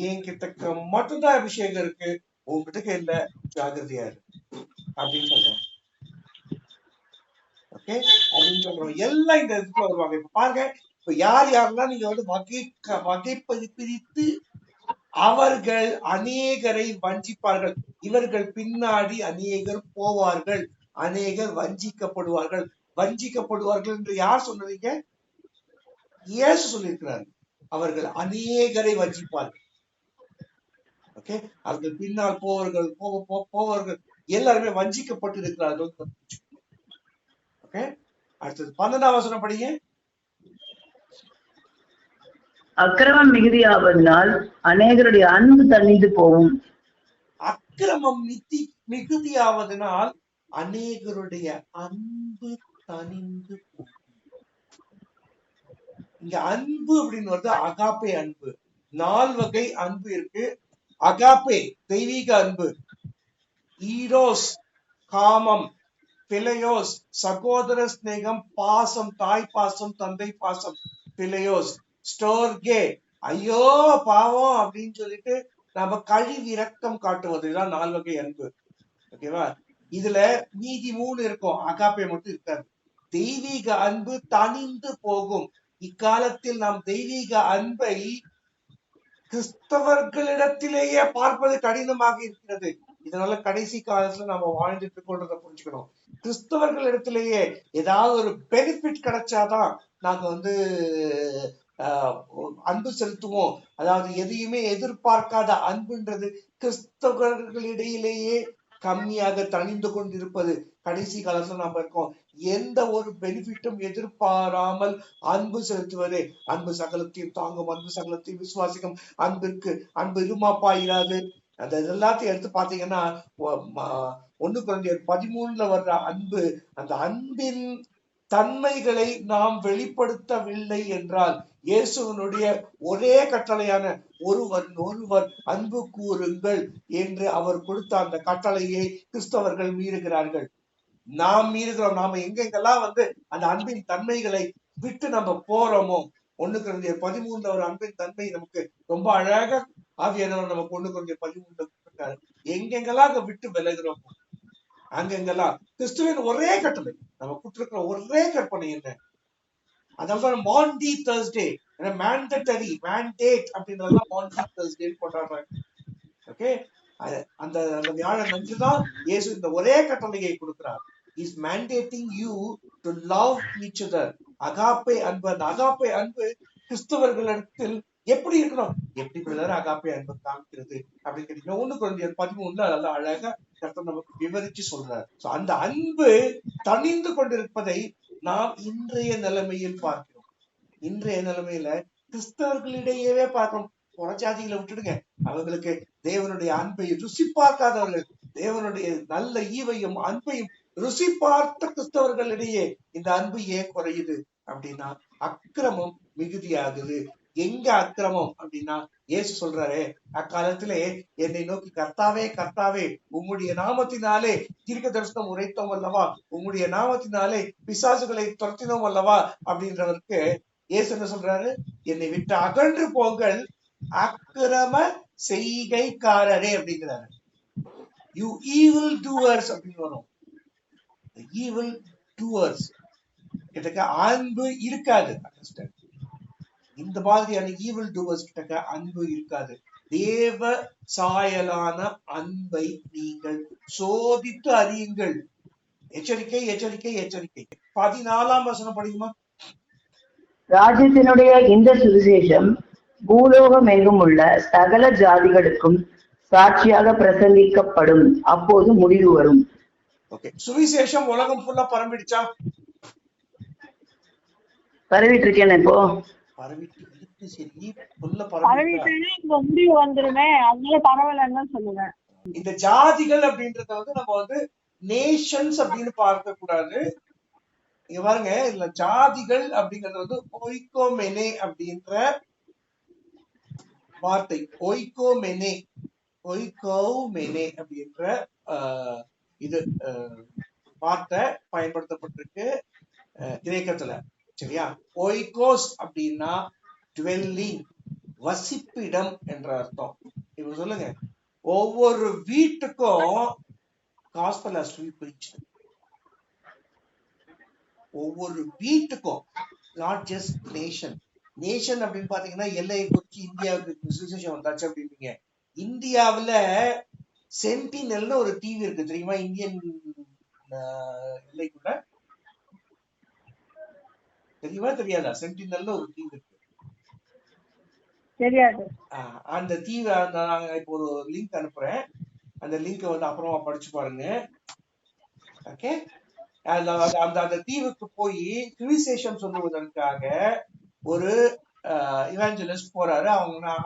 என்கிட்ட மட்டும்தான் அபிஷேகம் இருக்கு, உங்ககிட்ட இல்ல, ஜாகிரதையா இருக்கு அப்படின்னு சொல்றாங்க. ஓகே, அப்படின்னு சொல்றோம். எல்லாம் இந்த இதுக்குள்ள வருவாங்க. இப்ப பாருங்க, இப்ப யாரெல்லாம் நீங்க வகைப்பதி பிரித்து அவர்கள் அநேகரை வஞ்சிப்பார்கள். இவர்கள் பின்னாடி அநேகர் போவார்கள், அநேகர் வஞ்சிக்கப்படுவார்கள். வஞ்சிக்கப்படுவார்கள் என்று யார் சொன்னீங்க? இயேசு சொல்லியிருக்கிறார். அவர்கள் அநேகரை வஞ்சிப்பார்கள். ஓகே, அவர்கள் பின்னால் போவார்கள் எல்லாருமே வஞ்சிக்கப்பட்டு இருக்கிறார்கள். ஓகே, அடுத்தது 12ஆம் வசனம் படிங்க. அக்கிரமம் மிகுதியாவதனால் அநேகருடைய அன்பு தணிந்து போகும். அக்கிரமம் மிகுதியாவதனால் அநேகருடைய அன்பு தணிந்து போகும். இங்க அன்பு அப்படின்னு வருது அகாப்பே அன்பு. 4 வகை அன்பு இருக்கு. அகாப்பே தெய்வீக அன்பு, ஈரோஸ் காமம், பிலையோஸ் சகோதர ஸ்நேகம், பாசம் தாய் பாசம் தந்தை பாசம் பிலையோஸ், ஸ்டோர்கே ஐயோ பாவம் அப்படின்னு சொல்லிட்டு நம்ம கழிவு இரக்கம் காட்டுவதுதான் 4 வகை அன்பு. ஓகேவா? இதுல மீதி 3 இருக்கும், அகாப்பே மட்டும் இருக்காது. தெய்வீக அன்பு தணிந்து போகும். இக்காலத்தில் நாம் தெய்வீக அன்பை கிறிஸ்தவர்களிடத்திலேயே பார்ப்பது கடினமாக இருக்கிறது. இதனால கடைசி காலத்துல நம்ம வாழ்ந்துட்டு இருக்கோன்றத புரிஞ்சுக்கணும். கிறிஸ்தவர்கள் இடத்திலேயே ஏதாவது ஒரு பெனிஃபிட் கிடைச்சாதான் நாங்க வந்து அன்பு செலுத்துவோம். அதாவது எதையுமே எதிர்பார்க்காத அன்புன்றது கிறிஸ்தவர்களிடையிலேயே கம்மியாக தணிந்து கொண்டிருப்பது கடைசி காலத்துல நாம இருக்கோம். எந்த ஒரு பெனிஃபிட்டும் எதிர்பாராமல் அன்பு செலுத்துவது. அன்பு சகலத்தையும் தாங்கும், அன்பு சகலத்தையும் விசுவாசிக்கும், அன்பு இருமாப்பா இராது. அந்த எல்லாத்தையும் எடுத்து பாத்தீங்கன்னா 1 கொரிந்தியர் 13 வர்ற அன்பு, அந்த அன்பின் தன்மைகளை நாம் வெளிப்படுத்தவில்லை என்றால், இயேசுவனுடைய ஒரே கட்டளையான ஒருவர் அன்பு கூறுங்கள் என்று அவர் கொடுத்த அந்த கட்டளையை கிறிஸ்தவர்கள் மீறுகிறார்கள். நாம் மீறுகிறோம். நாம எங்கெங்கெல்லாம் வந்து அந்த அன்பின் தன்மைகளை விட்டு நம்ம போறோமோ, 1 கொரிந்தியர் 13 ஒரு அன்பின் தன்மை நமக்கு ரொம்ப அழகாக ஆவியானவர் நமக்கு 1 கொரிந்தியர் 13 எங்கெங்கெல்லாம் விட்டு விலகிறோமோ அங்கெங்கெல்லாம் கிறிஸ்துவின் ஒரே கட்டளை, நம்ம கொடுத்திருக்கிற ஒரே கற்பனை என்ன? அதனாலதான் மாண்டி தர்ஸ்டே, மேண்டேட்டரி மேண்டேட் அப்படின்றதெல்லாம் மாண்டி தர்ஸ்டே கொண்டாடுறாங்க. ஓகே, அந்த வியாழன் அன்றுதான் இயேசு இந்த ஒரே கட்டளையை கொடுக்கிறார். Is மேண்டேட்டிங் you to love each other. Agape அன்பு. அந்த அகாப்பே அன்பு கிறிஸ்தவர்களிடத்தில் எப்படி இருக்கணும்? எப்படி பிரதர் அகாப்பே அன்பு காமிக்கிறது அப்படின்னு கேட்டீங்கன்னா 1 கொரிந்தியர் 13 அதெல்லாம் அழகா கர்த்தர் நமக்கு விவரிச்சு சொல்றாரு. அந்த அன்பு தணிந்து கொண்டிருப்பதை நாம் இன்றைய நிலைமையில் பார்க்கிறோம். இன்றைய நிலைமையில கிறிஸ்தவர்களிடையே பார்க்கிறோம். புறஜாதிகளை விட்டுடுங்க, அவங்களுக்கு தேவனுடைய அன்பை ருசி பார்க்காதவர்கள், தேவனுடைய நல்ல ஈவையும் அன்பையும் ருசி பார்த்த கிறிஸ்தவர்களிடையே இந்த அன்பு ஏன் குறையுது அப்படின்னா, அக்கிரமம் மிகுதியாகுது. எங்க அக்கிரமம் அப்படின்னா, இயேசு சொல்றாரு, அக்காலத்திலே என்னை நோக்கி கர்த்தாவே கர்த்தாவே உம்முடைய நாமத்தினாலே தீர்க்க தரிசனம் உரைத்தோம் அல்லவா, உம்முடைய நாமத்தினாலே பிசாசுகளை துரத்தினோம் அல்லவா அப்படின்றவருக்கு இயேசு என்ன சொல்றாரு? என்னை விட்டு அகன்று போங்கள் அக்கிரம செய்கைக்காரரே அப்படிங்கிறாரு. யூ ஈவில் டூவர்ஸ் அப்படின்னு வரும். ஈவில் டூவர்ஸ் கிட்டக்க அன்பு இருக்காது. இந்த மாதிரியான ஈவில் டூவர்ஸ் கிட்டக்க அன்பு இருக்காது. தேவ சாயலான அன்பை நீங்கள் சோதித்து அறியுங்கள். எச்சரிக்கை எச்சரிக்கை எச்சரிக்கை. 14ஆம் வசனம் படிக்குமா? ராஜ்யத்தினுடைய இந்த சுவிசேஷம் பூலோகம் எங்கும் உள்ள சகல ஜாதிகளுக்கும் சாட்சியாக பிரசங்கிக்கப்படும், அப்போது முடிவு வரும். ஓகே, சுவிசேஷம் உலகம் ஃபுல்லா பரம்பிடுச்சா? பரவிட்டு இருக்கேன். இப்போ பரவிட்டு இருக்கு. சரி, ஃபுல்லா பரவிட்டா முடிவு வந்துருமே, அதனால பரவலன்னு சொல்லுவேன். இந்த ஜாதிகள் அப்படின்றத வந்து நம்ம வந்து நேஷன்ஸ் அப்படின்னு பார்க்க கூடாது. இங்க பாருங்க, இதுல ஜாதிகள் அப்படிங்கறது வந்து ஒய்கோமெனே அப்படின்ற வார்த்தை, ஒய்கோமெனே அப்படின்ற இது வார்த்தை பயன்படுத்தப்பட்டிருக்கு கிரேக்கத்துல. சரியா? ஒய்கோஸ் அப்படின்னா டுவெல்லிங், வசிப்பிடம் என்ற அர்த்தம். இப்ப சொல்லுங்க, ஒவ்வொரு வீட்டுக்கும் gospel has to be breached. ஒவ்வொரு வீட்டுக்கும், நாட் ஜஸ்ட் நேஷன். நேஷன் அப்படின்னு பாத்தீங்கன்னா எல்லையை குறிச்சு இந்தியாவுக்கு சுவிசேஷம் வந்தாச்சு அப்படின்னீங்க. இந்தியாவுல சென்டினல்னு ஒரு டிவி இருக்கு தெரியுமா? இந்தியன் எல்லைக்குள்ள தெரியுமா தெரியாதா? சென்டினல்னு ஒரு டிவி இருக்கு. தெரியாது. அந்த தீவை நாங்க இப்போ ஒரு லிங்க் அனுப்புறேன். அந்த லிங்க் வந்து அப்புறமா படிச்சு பாருங்க. ஓகே, அந்த தீவுக்கு போய் சுவிசேஷம் சொல்லுவதற்காக ஒரு இவாஞ்சலிஸ்ட் போறாரு.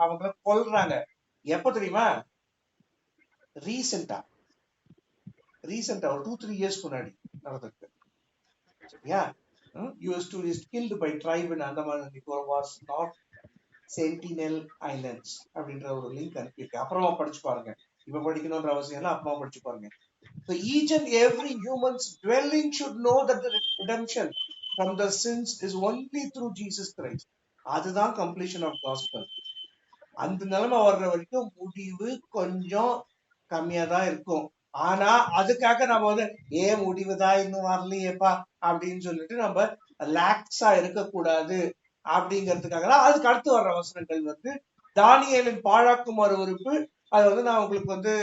அவங்கள கொல்றாங்க. எப்ப தெரியுமா? ரீசெண்டா ஒரு 2-3 years முன்னாடி நடந்திருக்கு. சரியா? US tourist killed by tribe in Andaman and Nicobar North Sentinel Islands அப்படின்ற ஒரு லிங்க் அனுப்பியிருக்கு. அப்புறமா படிச்சு பாருங்க. இப்ப படிக்கணும்ன்ற அவசியம் இல்லை, அப்புறமா படிச்சு பாருங்க. So each and every human's dwelling should know that the redemption from the sins is only through Jesus Christ. அதுதான் completion of gospel. அந்த நிலைமை வர்ற வரைக்கும் முடிவு கொஞ்சம் கம்மியா தான் இருக்கும். ஆனா அதுக்காக நம்ம வந்து ஏன் முடிவுதான் இன்னும் வரலையேப்பா அப்படின்னு சொல்லிட்டு நம்ம லாக்ஸா இருக்கக்கூடாது அப்படிங்கிறதுக்காக தான் அதுக்கு அடுத்து வர்ற வசனங்கள் வந்து தானியேலின் பாழாக்கும் அருவருப்பு. அது வந்து நான் உங்களுக்கு வந்து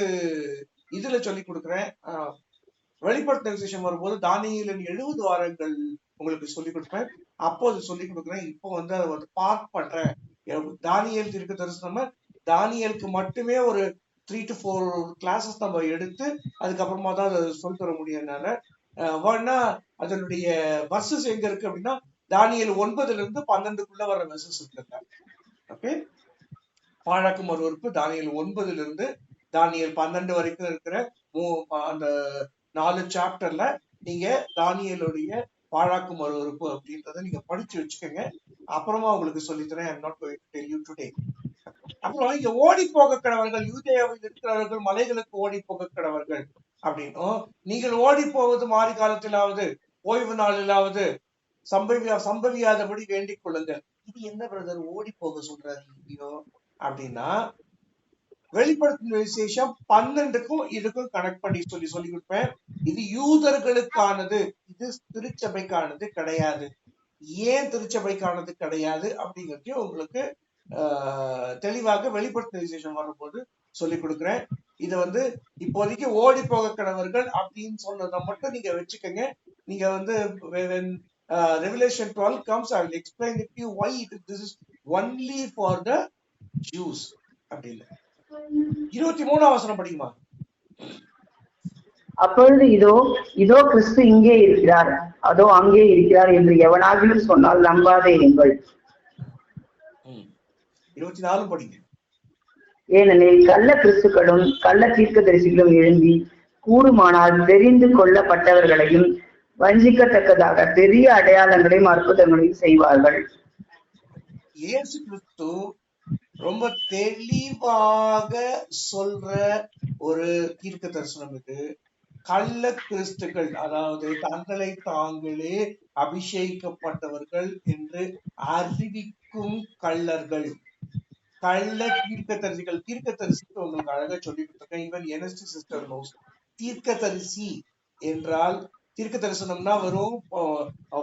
இதுல சொல்லி கொடுக்குறேன். வெளிப்படுத்தின விசேஷம் வரும்போது தானியேலின் 70 வாரங்கள் உங்களுக்கு சொல்லிக் கொடுப்பேன். அப்போ அது சொல்லிக் கொடுக்குறேன். இப்போ வந்து அதை வந்து பார்க் பண்றேன். தானியேல் தீர்க்க தரிசனம் தானியேலுக்கு மட்டுமே ஒரு 3 to 4 கிளாஸஸ் நம்ம எடுத்து அதுக்கப்புறமா தான் அதை சொல்லி தர முடியும்னால வேணா அதனுடைய வர்சஸ் எங்க இருக்கு அப்படின்னா தானியேல் 9-12 வர்ற வர்சஸ் இருக்குங்க. ஓகே, பாழாக்கும் ஒரு உறுப்பு தானியேல் 9 தானியேல் 12 வரைக்கும் இருக்கிற அந்த 4 சாப்டர்ல நீங்க தானியேலுடைய பாழாக்கும் ஒரு உறுப்பு அப்படின்றத நீங்க படிச்சு வச்சுக்கோங்க. அப்புறமா உங்களுக்கு சொல்லித்தரேன். I am not going to tell you today. அப்புறம் இங்க ஓடி போக கடவர்கள், யூதேயாவில் இருக்கிறவர்கள் மலைகளுக்கு ஓடி போக கடவர்கள் அப்படின்னும், நீங்கள் ஓடி போவது மாறி காலத்திலாவது ஓய்வு நாளிலாவது சம்பவியாதபடி வேண்டிக் கொள்ளுங்கள். இது என்ன பிரதர் ஓடி போக சொல்றாரு இல்லையோ அப்படின்னா, வெளிப்படுத்தின விசேஷம் 12க்கும் இதுக்கும் கனெக்ட் பண்ணி சொல்லி கொடுப்பேன். இது யூதர்களுக்கானது, இது திருச்சபைக்கானது கிடையாது. ஏன் திருச்சபைக்கானது கிடையாது அப்படிங்கிறதையும் உங்களுக்கு தெளிவாக வெளிப்படுத்தின விசேஷம் வரும்போது சொல்லி கொடுக்குறேன். இதை வந்து இப்போதைக்கு ஓடி போக கடவர்கள் அப்படின்னு சொன்னதை மட்டும் நீங்க வச்சுக்கோங்க. நீங்க வந்து Revelation 12 comes, I will explain it to you why this is only for the Jews அப்படின்னு. 23ஆம் வசனம் படிக்குமா? அப்பொழுது இதோ கிறிஸ்து இங்கே இருக்கிறார், அதோ அங்கே இருக்கிறார் என்று எவனாகிலும் சொன்னால் நம்பாதே இருங்கள். 24 படிங்க. ஏனெனில் கள்ள கிறிஸ்துக்களும் கள்ள தீர்க்கதரிசிகளும் எழும்பி கூடுமானால் தெரிந்து கொள்ளப்பட்டவர்களையும் வஞ்சிக்கத்தக்கதாக பெரிய அடையாளங்களையும் அற்புதங்களையும் செய்வார்கள். இயேசு கிறிஸ்து ரொம்ப தெளிவாக சொல்ற ஒரு தீர்க்க தரிசனம் இது. கள்ள கிறிஸ்துக்கள், அதாவது தங்களை தாங்களே அபிஷேகிக்கப்பட்டவர்கள் என்று அறிவிக்கும் கள்ளர்கள், கள்ள தீர்க்கதரிசிகள். தீர்க்கதரிசிக்கு உங்களுக்கு அழகா சொல்லி கொடுத்துருக்கேன். Even NST sister nose. தீர்க்கதரிசி என்றால் தீர்க்க தரிசனம்னா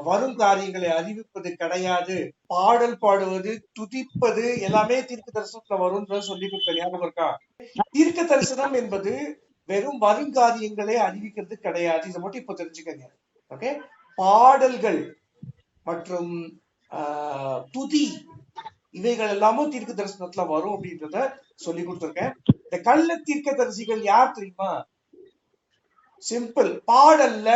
வரும் காரியங்களை அறிவிப்பது கிடையாது. பாடல் பாடுவது, துதிப்பது எல்லாமே தீர்க்க தரிசனத்துல வரும் சொல்லி கொடுத்த ஞாபகம் இருக்கா? தீர்க்க தரிசனம் என்பது வெறும் வருங்காரியங்களை அறிவிக்கிறது கிடையாது. இதை மட்டும் இப்ப தெரிஞ்சுக்கங்க. ஓகே, பாடல்கள் மற்றும் துதி இவைகள் எல்லாமும் தீர்க்க தரிசனத்துல வரும் அப்படின்றத சொல்லி கொடுத்துருக்கேன். இந்த கள்ள தீர்க்க தரிசிகள் யார் தெரியுமா? சிம்பிள். பாடல்ல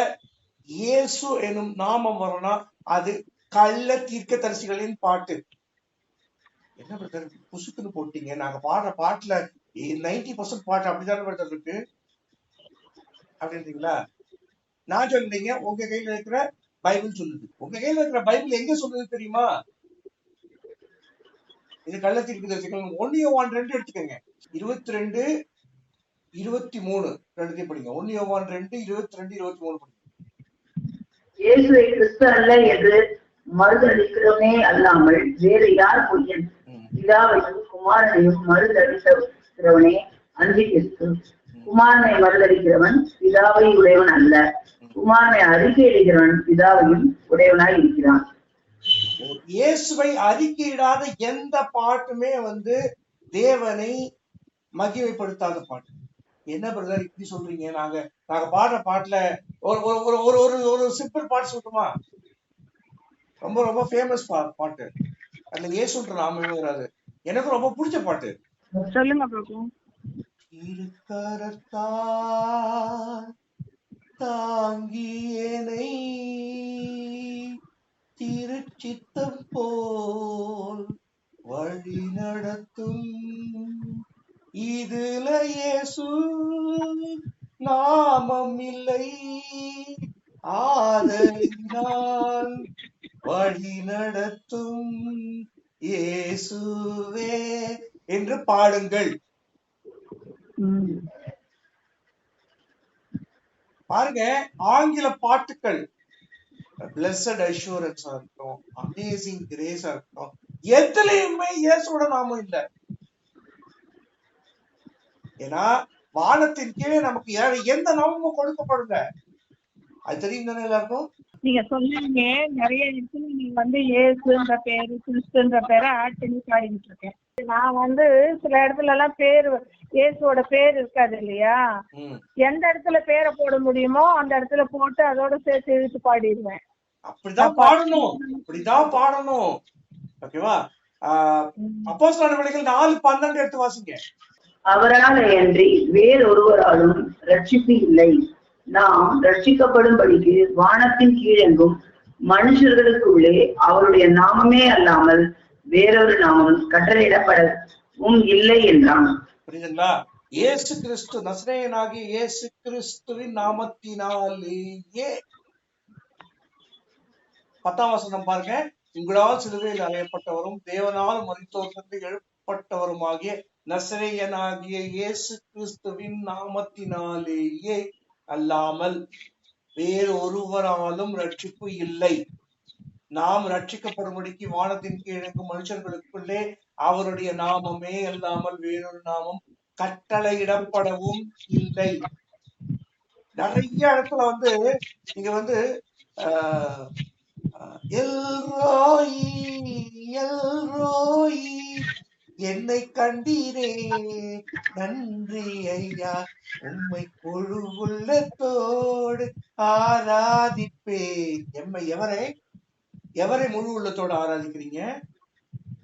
இயேசு எனும் நாமம் வரணும், அது கள்ள தீர்க்க தரிசிகளின் பாட்டு. என்ன பிரதர் புசுக்குன்னு போட்டீங்க? நாங்க பாடுற பாட்டுல 90% பாட்டு அப்படிதானே பிரதர் இருக்கு அப்படின்றீங்களா? நான் சொல்றீங்க, உங்க கையில இருக்கிற பைபிள் சொல்லுது. உங்க கையில இருக்கிற பைபிள் எங்க சொல்லுது தெரியுமா? இது கள்ள தீர்க்க தரிசிகள் 1 யோவான் 2 எடுத்துக்கோங்க. 22, 23 ரெண்டுத்தையும் படிங்க. 1 யோவான் 2, 22, 23 படிங்க. இயேசுவை கிறிஸ்து அல்ல என்று மறுதளிக்கிறவனே அல்லாமல் வேறு யார் பொய்யன்? பிதாவையும் குமாரனையும் மறுதளிக்கிறவனே அன்றி கிறிஸ்து. குமாரனை மறுதளிக்கிறவன் பிதாவை உடையவன் அல்ல, குமாரனை அறிக்கையிடுகிறவன் பிதாவையும் உடையவனாய் இருக்கிறான். இயேசுவை அறிக்கையிடாத எந்த பாட்டுமே வந்து தேவனை மகிமைப்படுத்தாத பாட்டு. என்ன பிரதர் இப்படி சொல்றீங்க? நாங்க பாடுற பாட்டுல ஒரு சிம்பிள் பாட்டு சொல்லுமா? ரொம்ப ரொம்ப ஃபேமஸ் பாட்டு. அதுல இயேசுன்ற நாமமே வராது. எனக்கு ரொம்ப பிடிச்ச பாட்டு. சொல்லுங்க பிரபு. திருக்கரத்தால் தாங்கியனை திருச்சித்தம் போல் வழி நடத்தும், இதுல இயேசு நாமம் இல்லை, ஆதலினால் வழி நடத்தும் இயேசுவே என்று பாடுங்கள். பாருங்க, ஆங்கில பாட்டுக்கள் பிளஸட் அஷ்யூரன்ஸா இருக்கட்டும், அமேசிங் கிரேஸா இருக்கட்டும், எதுலயுமே இயேசுவோட நாமம் இல்லை. ஏன்னா வானத்தின் கீழே நமக்கு எந்த நாமமும் கொடுக்கப்படுங்க. அது தெரியும் தானே எல்லாருக்கும்? நீங்க சொன்னீங்க நிறைய இடத்துல நீங்க வந்து இயேசுன்ற பேரு கிறிஸ்துன்ற பேரை ஆட் பண்ணி பாடிட்டு இருக்கேன். நான் வந்து சில இடத்துல எல்லாம் பேர் இயேசுவோட பேர் இருக்காது இல்லையா, எந்த இடத்துல பேரை போட முடியுமோ அந்த இடத்துல போட்டு அதோட சேர்த்து இழுத்து பாடிடுவேன். அப்படிதான் பாடணும், அப்படிதான் பாடணும். ஓகேவா? அப்போஸ்தலர் நடவடிக்கைகள் 4:12 எடுத்து வாசிங்க. அவரால் அன்றி வேறொருவராலும் ரட்சிப்பு இல்லை. நாம் ரட்சிக்கப்படும்படிக்கு வானத்தின் கீழெங்கும் மனுஷர்களுக்குள்ளே அவருடைய நாமமே அல்லாமல் வேறொரு நாமம் கட்டளையிடப்படவும் இல்லை என்றான். புரியுதுங்களா? இயேசு கிறிஸ்து, நசரேயனாகிய இயேசு கிறிஸ்துவின் நாமத்தினாலேயே. 10ஆம் வசனம் பாருங்க. உங்களால் சிலுவையில் அறையப்பட்டவரும் தேவனால் மரித்தோருக்கு எழுப்பப்பட்டவருமாகிய நசரேயனாகிய இயேசு கிறிஸ்துவின் நாமத்தினாலேயே அல்லாமல் வேறொருவராலும் ரட்சிப்பு இல்லை. நாம் ரட்சிக்கப்படும்படிக்கு வானத்தின் கீழங்கும் மனுஷர்களுக்குள்ளே அவருடைய நாமமே அல்லாமல் வேறொரு நாமம் கட்டளையிடப்படவும் இல்லை. நிறைய இடத்துல வந்து நீங்க வந்து எல்ரோயி எல்ரோயி என்னை கண்டீரே நன்றி ஐயா, உம்மை முழு உள்ளத்தோடு ஆராதிப்பேன். எவரை முழு உள்ளத்தோடு ஆராதிக்கிறீங்க?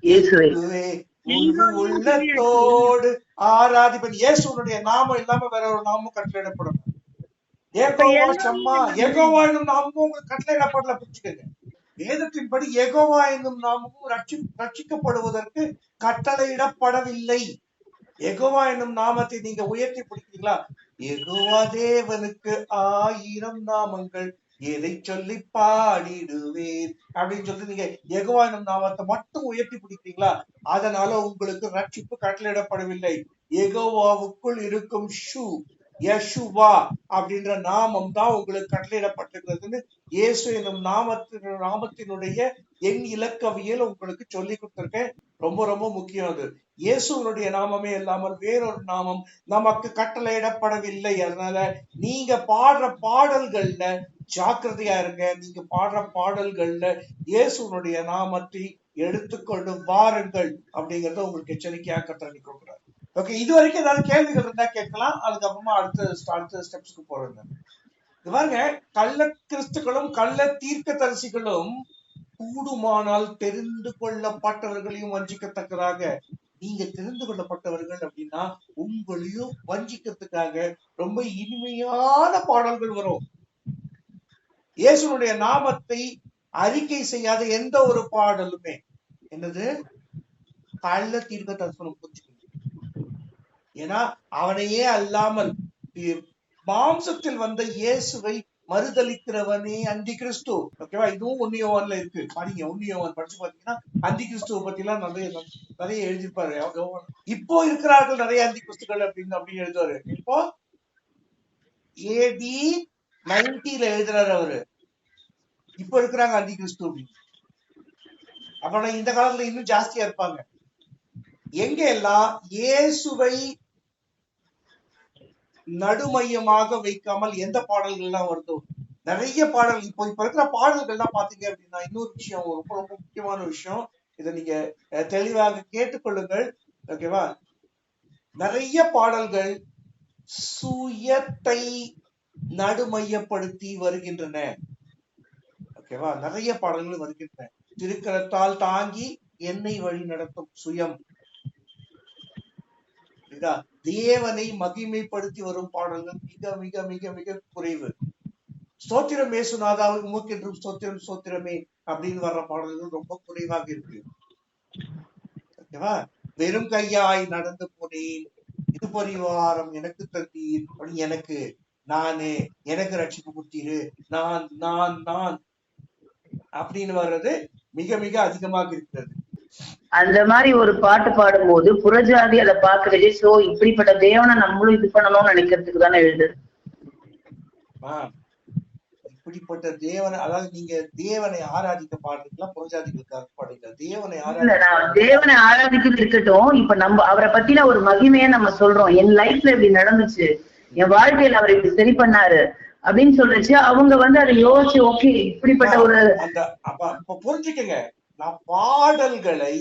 இயேசுவே முழு உள்ளத்தோடு ஆராதிப்பேன். இயேசுனுடைய நாமம் இல்லாம வேற ஒரு நாமம் கட்டளையிடப்படும். ஏகோவா சம்மா, ஏகோவா என்னும் நாமமும் உங்களுக்கு கட்டளையிடப்படல. புரிச்சுக்கங்க. வேதத்தின்படி ஏகோவா என்னும் நாமமும் ரட்சிக்கப்படுவதற்கு கட்டளையிடப்படவில்லை. எகோவா என்னும் நாமத்தை நீங்க உயர்த்தி பிடிக்கிறீங்களா? எகோவா தேவனுக்கு 1000 நாமங்கள், எதை சொல்லி பாடிடுவேன் அப்படின்னு சொல்லிட்டு நீங்க எகோவா என்னும் நாமத்தை மட்டும் உயர்த்தி பிடிக்கிறீங்களா? அதனால உங்களுக்கு ரட்சிப்பு கட்டளையிடப்படவில்லை. எகோவாவுக்குள் இருக்கும் யெஷுவா அப்படின்ற நாமம் தான் உங்களுக்கு கட்டளையிடப்பட்டிருக்கிறதுன்னு இயேசு என்னும் நாமத்தினுடைய எண் இலக்கவியல் உங்களுக்கு சொல்லி கொடுத்திருக்கேன். ரொம்ப ரொம்ப முக்கியம். அது இயேசுனுடைய நாமமே இல்லாமல் வேறொரு நாமம் நமக்கு கட்டளையிடப்படவில்லை. அதனால நீங்க பாடுற பாடல்கள்ல ஜாக்கிரதையா இருங்க. நீங்க பாடுற பாடல்கள்ல இயேசுனுடைய நாமத்தை எடுத்துக்கொண்டு வாருங்கள் அப்படிங்கறத உங்களுக்கு எச்சரிக்கையாக கட்டளை கொடுக்குறாரு. ஓகே, இது வரைக்கும் ஏதாவது கேள்விகள் இருந்தா கேட்கலாம். அதுக்கப்புறமா அடுத்த ஸ்டெப்ஸ்க்கு போறது. இது பாருங்க, கள்ள கிறிஸ்துக்களும் கள்ள தீர்க்க தரிசிகளும் கூடுமானால் தெரிந்து கொள்ளப்பட்டவர்களையும் வஞ்சிக்கத்தக்கதாக. நீங்க தெரிந்து கொள்ளப்பட்டவர்கள் அப்படின்னா உங்களையும் வஞ்சிக்கிறதுக்காக ரொம்ப இனிமையான பாடல்கள் வரும். இயேசுனுடைய நாமத்தை அறிக்கை செய்யாத எந்த ஒரு பாடலுமே என்னது கள்ள தீர்க்க தரிசனம். புரிஞ்சுக்கணும். ஏன்னா அவனையே அல்லாமல் மாம்சத்தில் வந்த இயேசுவை மறுதளிக்கிறவனே அந்தி கிறிஸ்து. ஓகேவா? இதுவும் 1 யோவான்ல இருக்கு. படிங்க. 1 யோவான் படிச்சு பாத்தீங்கன்னா அந்தி கிறிஸ்துவ பத்தி எல்லாம் நிறைய எழுதிப்பாரு. இப்போ இருக்கிறார்கள் நிறைய அந்தி கிறிஸ்துக்கள் அப்படின்னு எழுதுவாரு. இப்போ AD 90 எழுதுறாரு அவரு. இப்போ இருக்கிறாங்க அந்தி கிறிஸ்து அப்படின்னு. அப்புறம் இந்த காலத்துல இன்னும் ஜாஸ்தியா இருப்பாங்க. எங்க எல்லாம் இயேசுவை நடுமையமாக வைக்காமல் எந்த பாடல்கள் எல்லாம் வருதோ, நிறைய பாடல் இப்போ இருக்கிற பாடல்கள் எல்லாம் பாத்தீங்க அப்படின்னா, இன்னொரு விஷயம், ரொம்ப ரொம்ப முக்கியமான விஷயம், இதை நீங்க தெளிவாக கேட்டுக்கொள்ளுங்கள். ஓகேவா? நிறைய பாடல்கள் சுயத்தை நடுமையப்படுத்தி வருகின்றன. ஓகேவா? நிறைய பாடல்கள் வருகின்றன. திருக்கரத்தால் தாங்கி என்னை வழி நடத்தும் சுயம். தேவனை மகிமைப்படுத்தி வரும் பாடல்கள் மிக மிக மிக மிக குறைவு. ஸ்தோத்திரம் இயேசுநாதாவை உமக்கென்றும் ஸ்தோத்திரம் ஸ்தோத்திரமே அப்படின்னு வர்ற பாடல்கள் ரொம்ப குறைவாக இருக்கு. ஓகேவா? வெறும் கையாய் நடந்து போனேன், இது பரிவாரம் எனக்கு தந்தீர், எனக்கு ரட்சிப்பு கொடுத்தீரு, நான் நான் நான் அப்படின்னு வர்றது மிக மிக அதிகமாக இருக்கிறது. அந்த மாதிரி ஒரு பாட்டு பாடும் போது புறஜாதி அதை பாக்குறது, சோ இப்படிப்பட்ட தேவனை நம்மளும் இது பண்ணணும்னு நினைக்கிறதுக்கு தானே எழுது. இப்படிப்பட்ட தேவனை, அதாவது நீங்க தேவனை ஆராதிக்க பாடுறீங்களா? புறஜாதிகளுக்காக பாடுறீங்களா? தேவனை ஆராதிக்கிறது இருக்கட்டும். இப்ப நம்ம அவரை பத்தின ஒரு மகிமையை நம்ம சொல்றோம். என் லைஃப்ல இப்படி நடந்துச்சு, என் வாழ்க்கையில அவர் இப்படி சரி பண்ணாரு அப்படின்னு சொல்றச்சு, அவங்க வந்து அதை யோசிச்சு ஓகே இப்படிப்பட்ட ஒரு புரிஞ்சுக்கங்க. நான் பாடல்களை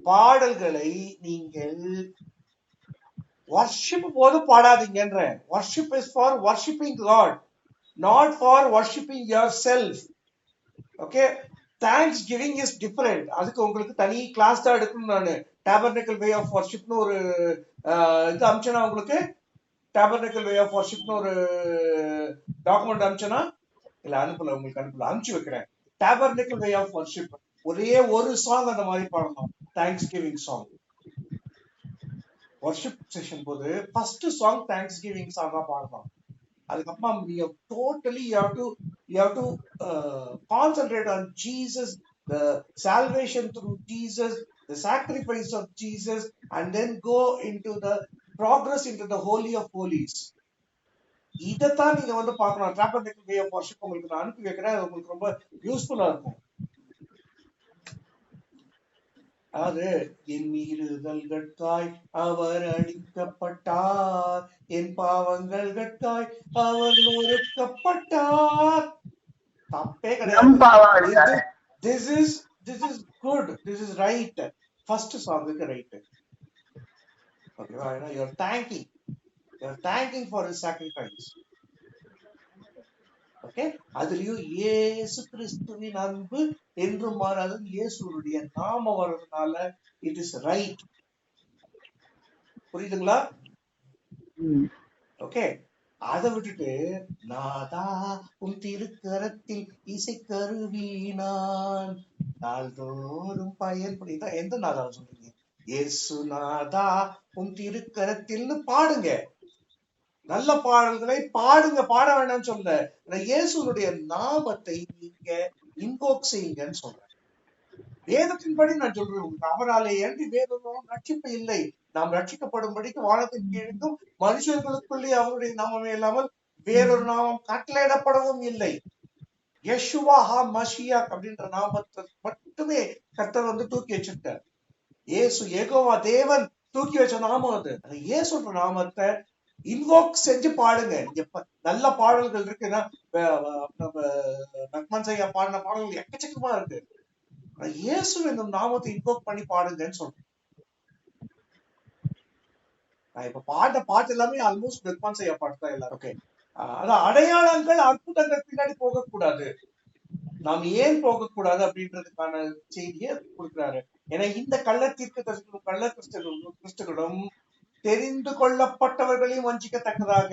பாடல்களை நீங்கள் வர்ஷிப் போது பாடாதீங்கன்ற. Worship is for worshipping God, not for worshipping your self. Okay, thanksgiving is different. அதுக்கு உங்களுக்கு தனி கிளாஸ் தான் எடுக்கணும். நான் டேபர்னக்கல் வே ஆஃப் வர்ஷிப்னு ஒரு இது அமிச்சனா, உங்களுக்கு டேபர்னக்கல் வே ஆஃப் வர்ஷிப்னு ஒரு டாக்குமெண்ட் அமிச்சனா, இல்ல அனுப்பல, உங்களுக்கு அனுப்பல, அனுப்பிச்சு வைக்கிறேன். டேபர்னக்கல் வே ஆஃப் வர்ஷிப், ஒரே ஒரு சாங் அந்த மாதிரி பாடணும், thanks giving song. Worship session போது ஃபர்ஸ்ட் சாங் தேங்க்ஸ் கிவிங் சாங்கா பாடணும். அதுக்கப்புறம் you have to concentrate on Jesus, the salvation through Jesus, the sacrifice of Jesus, and then go into the progress into the holy of holies. இதத்தான் நீங்க வந்து பார்க்கணும். டேபர்னக்கல் way of worship உங்களுக்கு நான் அனுப்பி வைக்கிறேன், அது உங்களுக்கு ரொம்ப யூஸ்ஃபுல்லா இருக்கும். அது என் மீறுதல்கட்காய் அவர் அழிக்கப்பட்டார், என் பாவங்கள் கட்காய் அவர் நொறுக்கப்பட்டார். தப்பே கிடையாது. This is good, this is right. First song is right. Okay, you're thanking for his sacrifice. Okay, அதுலயும் இயேசு கிறிஸ்துவின் அன்பு என்று மாறாது, இயேசுடைய நாம வர்றதுனால இட் இஸ் ரைட். புரியுதுங்களா? ஓகே, அதை விட்டுட்டு நாதா உன் திருக்கரத்தில் இசைக்கருவி நான் நாள்தோறும் பயன்படுத்தா, எந்த நாதாவை சொல்றீங்க? இயேசு நாதா உன் திருக்கரத்தில்னு பாடுங்க. நல்ல பாடல்களை பாடுங்க, பாட வேண்டாம்னு சொல்ல. இயேசுனுடைய நாமத்தை நீங்க இன்வோக் செய்யுங்கன்னு சொல்றேன். வேதத்தின்படி நான் சொல்றேன், உங்களுக்கு அவராலே அன்றி வேதம் ரட்சிப்பு இல்லை. நாம் ரட்சிக்கப்படும்படிக்கு வானத்தின் கீழும் மனுஷர்களுக்குள்ளே அவருடைய நாமமே இல்லாமல் வேறொரு நாமம் கட்டளையிடப்படவும் இல்லை. யெஷுவா மஷியா அப்படின்ற நாமத்தை மட்டுமே கர்த்தர் வந்து தூக்கி வச்சிருக்கார். இயேசு யெகோவா தேவன் தூக்கி வச்ச நாமம் அது. இயேசுன்ற நாமத்தை இன்வோக் செஞ்சு பாடுங்க. நல்ல பாடல்கள் இருக்குன்னா, ரஹ்மான் சையா பாடின பாடல்கள் எக்கச்சக்கமா இருக்கு. இயேசு என்னும் நாமத்தை இன்வோக் பண்ணி பாடுங்கன்னு சொல்றேன். நான் இப்ப பாட்டு எல்லாமே ஆல்மோஸ்ட் ரஹ்மான் சையா பாட்டு தான் எல்லாரும். ஓகே, அதான் அடையாளங்கள் அற்புதங்கள் பின்னாடி போகக்கூடாது. நாம் ஏன் போகக்கூடாது அப்படின்றதுக்கான செய்தியை கொடுக்கிறாரு. ஏன்னா இந்த கிறிஸ்துகளும் தெரிந்து கொள்ளப்பட்டவர்களையும் வஞ்சிக்கத்தக்கதாக